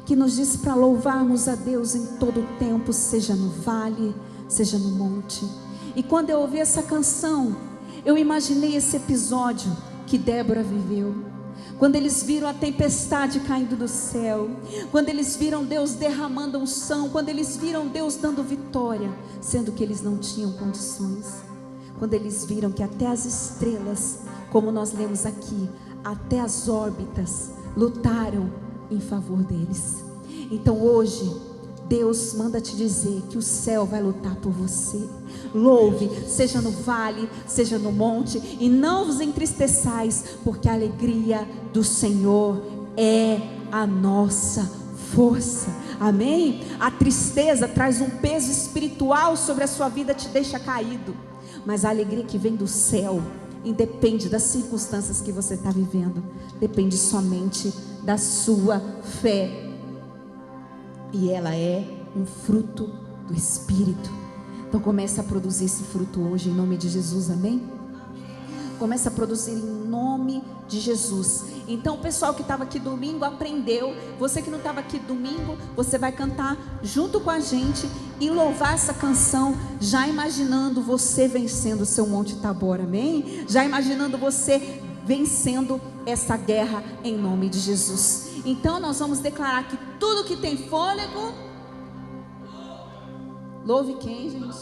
[SPEAKER 1] que nos diz para louvarmos a Deus em todo o tempo, seja no vale, seja no monte. E quando eu ouvi essa canção, eu imaginei esse episódio que Débora viveu. Quando eles viram a tempestade caindo do céu, quando eles viram Deus derramando unção, quando eles viram Deus dando vitória, sendo que eles não tinham condições. quando eles viram que até as estrelas, como nós lemos aqui, até as órbitas lutaram em favor deles. Então hoje Deus manda te dizer que o céu vai lutar por você. Louve, seja no vale, seja no monte, e não vos entristeçais, porque a alegria do Senhor é a nossa força. Amém? A tristeza traz um peso espiritual sobre a sua vida, te deixa caído, mas a alegria que vem do céu independe das circunstâncias que você está vivendo, depende somente da sua fé, e ela é um fruto do Espírito. Então comece a produzir esse fruto hoje em nome de Jesus, amém? Comece a produzir em nome de Jesus. Então o pessoal que estava aqui domingo aprendeu. Você que não estava aqui domingo, você vai cantar junto com a gente e louvar essa canção, já imaginando você vencendo o seu Monte Tabor, amém? Já imaginando você vencendo essa guerra em nome de Jesus. Então nós vamos declarar que tudo que tem fôlego, louve quem, gente?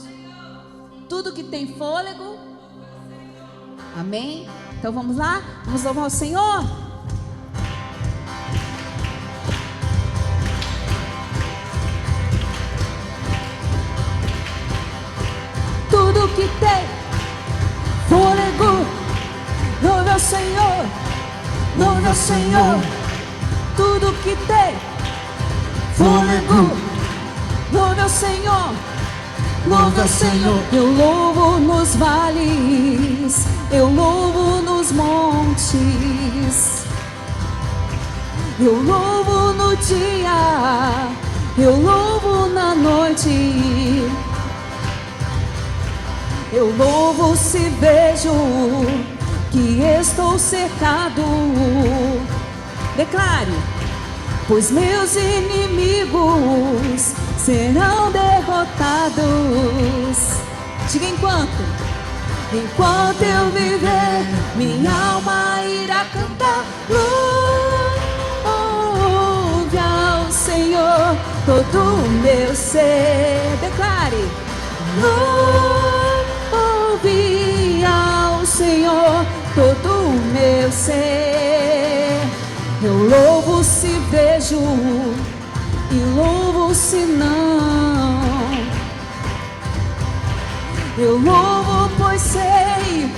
[SPEAKER 1] Tudo que tem fôlego, amém? Então vamos lá, vamos louvar o Senhor. Tudo que tem fôlego, louve ao Senhor, louve ao Senhor. Tudo que tem fôlego, louve ao Senhor, louve ao Senhor. Eu louvo nos vales, eu louvo nos montes, eu louvo no dia, eu louvo na noite, eu louvo se vejo que estou cercado. Declare: pois meus inimigos serão derrotados. Diga: enquanto eu viver, minha alma irá cantar. Louve ao Senhor todo o meu ser. Declare: louve ao Senhor todo o meu ser. Eu louvo se vejo e louvo se não. Eu louvo pois sei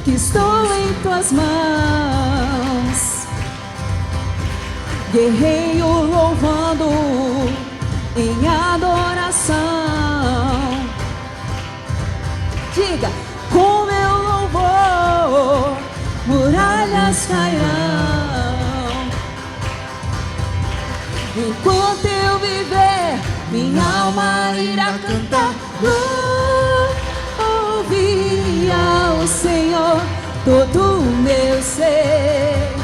[SPEAKER 1] que estou em tuas mãos. Guerreio louvando em adoração. Diga: com meu louvor muralhas cairão. Enquanto eu viver, minha alma irá cantar. Louve ao Senhor todo o meu ser.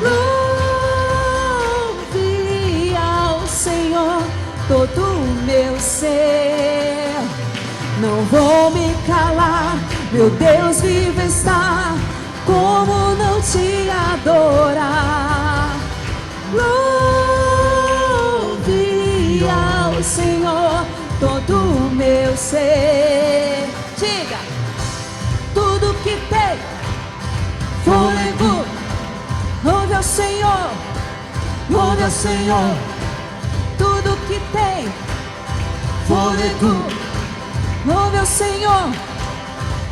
[SPEAKER 1] Louve ao Senhor todo o meu ser. Não vou me calar, meu Deus vivo está. Como não te adorar? Louve ao Senhor todo o meu ser. Diga: tudo que tem fôlego, louve ao Senhor, louve ao Senhor. Tudo que tem fôlego, louve ao Senhor,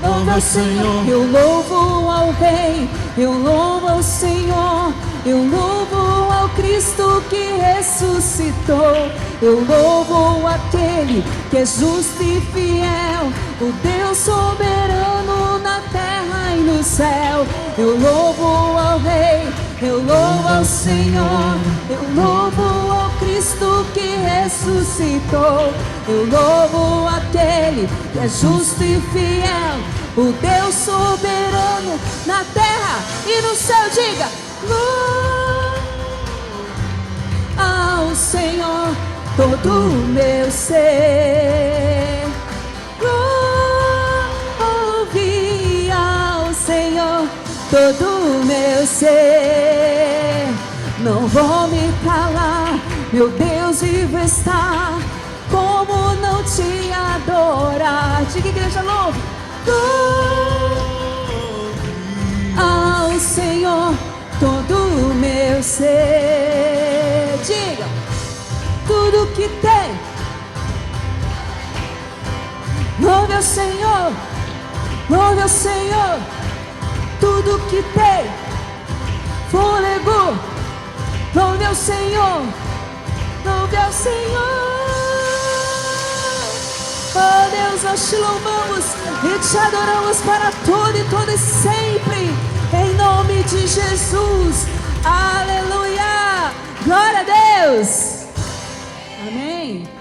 [SPEAKER 1] louve ao Senhor. Eu louvo ao Rei, eu louvo ao Senhor, eu louvo ao Cristo que ressuscitou. Eu louvo aquele que é justo e fiel, o Deus soberano na terra e no céu. Eu louvo ao Rei, eu louvo ao Senhor, eu louvo ao Cristo que ressuscitou. Eu louvo aquele que é justo e fiel, o Deus soberano na terra e no céu. Diga: ao Senhor todo o meu ser. Louve ao Senhor todo o meu ser. Não vou me calar, meu Deus vivo está. Como não te adorar? Diga, igreja, louve. ao Senhor todo o meu ser. Diga, tudo que tem, louve ao Senhor, louve ao Senhor, tudo que tem, fôlego, louve ao Senhor, louve ao Senhor. Oh Deus, nós te louvamos e te adoramos para todo e todo e sempre, em nome de Jesus. Aleluia, glória a Deus, amém.